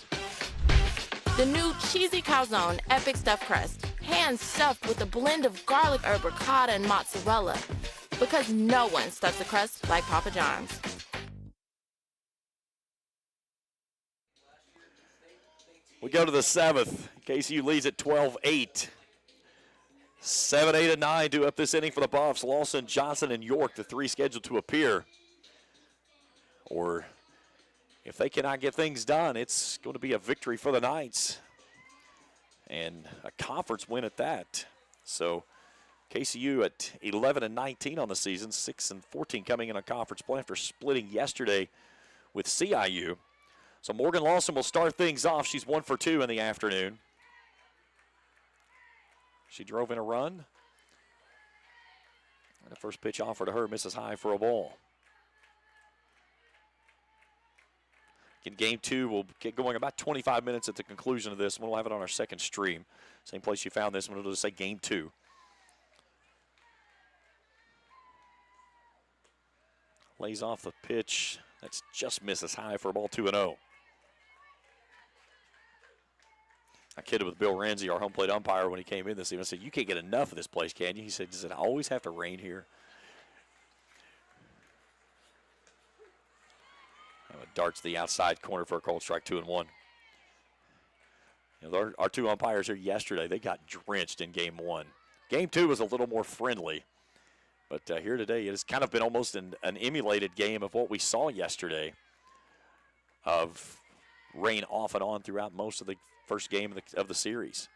The new cheesy calzone epic stuffed crust. hand stuffed with a blend of garlic herb ricotta and mozzarella. Because no one stuffs a crust like Papa John's. We go to the 7th. KCU leads at 12-8. 7, 8, and 9 due up this inning for the Buffs. Lawson, Johnson, and York, the three scheduled to appear. Or if they cannot get things done, it's going to be a victory for the Knights. And a conference win at that. So KCU at 11 and 19 on the season, 6 and 14 coming in on conference play after splitting yesterday with CIU. So Morgan Lawson will start things off. She's 1 for 2 in the afternoon. She drove in a run. And the first pitch offered to her misses high for a ball. In game 2, we'll get going about 25 minutes at the conclusion of this. We'll have it on our second stream. Same place you found this one. It'll just say game 2. Lays off the pitch. That's just misses high for a ball 2-0. I kidded with Bill Renzi, our home plate umpire, when he came in this evening. I said, "You can't get enough of this place, can you?" He said, "Does it always have to rain here?" Darts the outside corner for a called strike, 2-1. You know, our two umpires here yesterday, they got drenched in game 1. Game 2 was a little more friendly. But here today, it has kind of been almost an emulated game of what we saw yesterday of rain off and on throughout most of the first game of the series.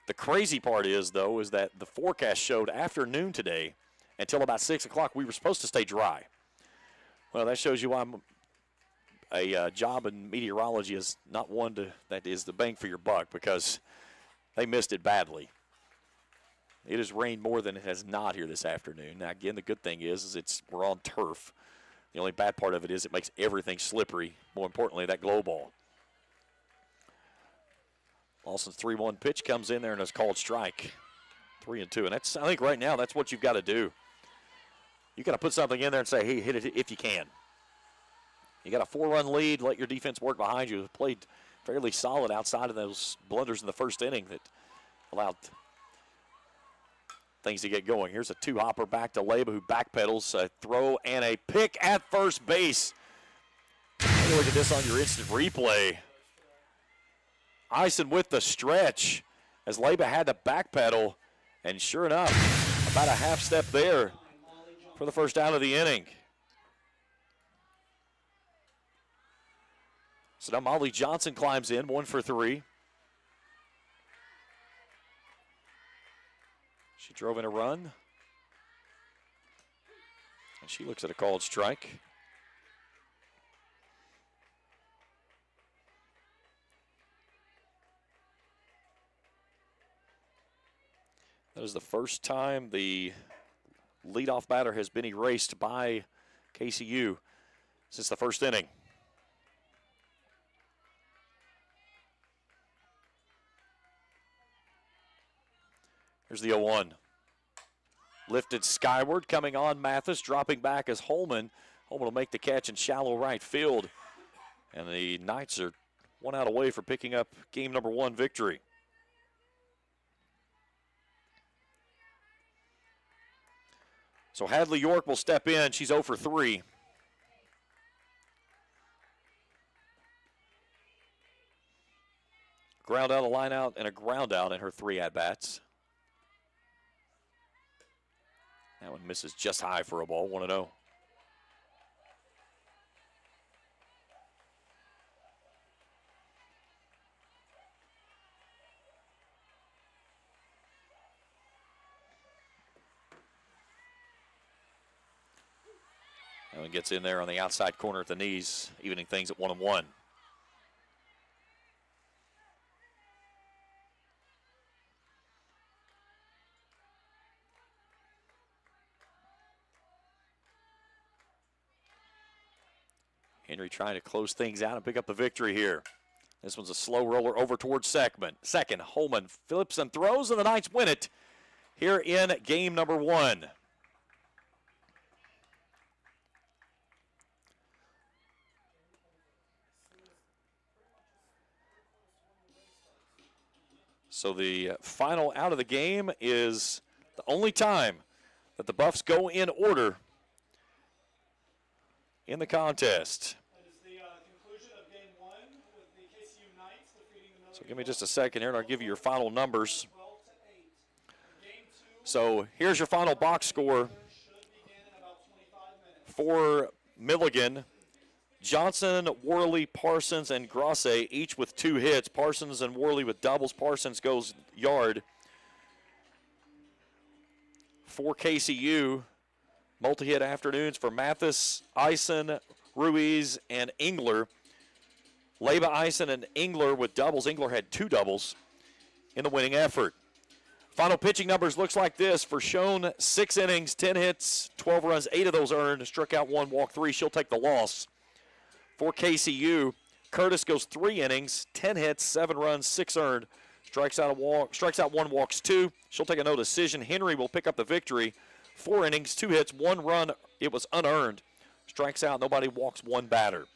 The crazy part is, though, is that the forecast showed after noon today until about 6 o'clock we were supposed to stay dry. Well, that shows you why a job in meteorology is not one that is the bang for your buck, because they missed it badly. It has rained more than it has not here this afternoon. Now, again, the good thing is we're on turf. The only bad part of it is it makes everything slippery. More importantly, that glow ball. Lawson's 3-1 pitch comes in there and is called strike. 3-2. And that's, I think right now, that's what you've got to do. You got to put something in there and say, hey, hit it if you can. You got a 4-run lead, let your defense work behind you. Played fairly solid outside of those blunders in the first inning that allowed things to get going. Here's a 2-hopper back to Leba, who backpedals, a throw and a pick at first base. Take a look at this on your instant replay. Ison with the stretch as Leba had to backpedal, and sure enough, about a half step there for the first out of the inning. So now Molly Johnson climbs in, 1 for 3. She drove in a run. And she looks at a called strike. That is the first time the leadoff batter has been erased by KCU since the first inning. Here's the 0-1. Lifted skyward, coming on Mathis, dropping back as Holman. Holman will make the catch in shallow right field. And the Knights are 1 out away for picking up game number 1 victory. So Hadley York will step in. She's 0 for 3. Ground out, a line out, and a ground out in her 3 at-bats. That one misses just high for a ball, 1-0. That one gets in there on the outside corner at the knees, evening things at 1-1. Henry trying to close things out and pick up the victory here. This one's a slow roller over towards second. Holman flips and throws, and the Knights win it here in game number 1. So the final out of the game is the only time that the Buffs go in order in the contest. So give me just a second here, and I'll give you your final numbers. So here's your final box score for Milligan. Johnson, Worley, Parsons, and Grasse each with 2 hits. Parsons and Worley with doubles. Parsons goes yard. For KCU, multi-hit afternoons for Mathis, Eisen, Ruiz, and Engler. Leba, Eisen, and Engler with doubles. Engler had 2 doubles in the winning effort. Final pitching numbers looks like this. For Schoen, 6 innings, 10 hits, 12 runs, 8 of those earned, struck out 1, walked 3. She'll take the loss. For KCU, Curtis goes 3 innings, 10 hits, 7 runs, 6 earned, strikes out 1, walks 2. She'll take a no decision. Henry will pick up the victory. 4 innings, 2 hits, 1 run. It was unearned. Strikes out, nobody, walks 1 batter.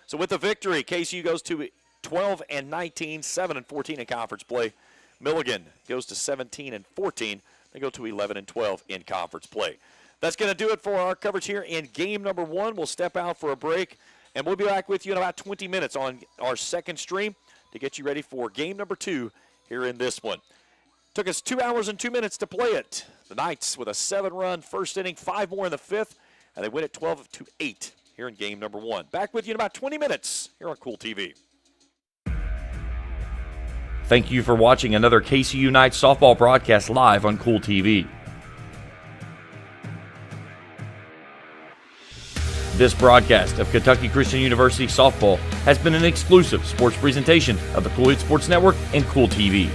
So with the victory, KCU goes to 12-19, 7-14 in conference play. Milligan goes to 17-14. They go to 11-12 in conference play. That's going to do it for our coverage here in game number 1. We'll step out for a break, and we'll be back with you in about 20 minutes on our second stream to get you ready for game number 2 here in this one. Took us 2 hours and 2 minutes to play it. The Knights with a 7-run first inning, 5 more in the 5th, and they win it 12-8 here in game number 1. Back with you in about 20 minutes here on Kool TV. Thank you for watching another KCU Knights softball broadcast live on Kool TV. This broadcast of Kentucky Christian University softball has been an exclusive sports presentation of the Kool Sports Network and Kool TV.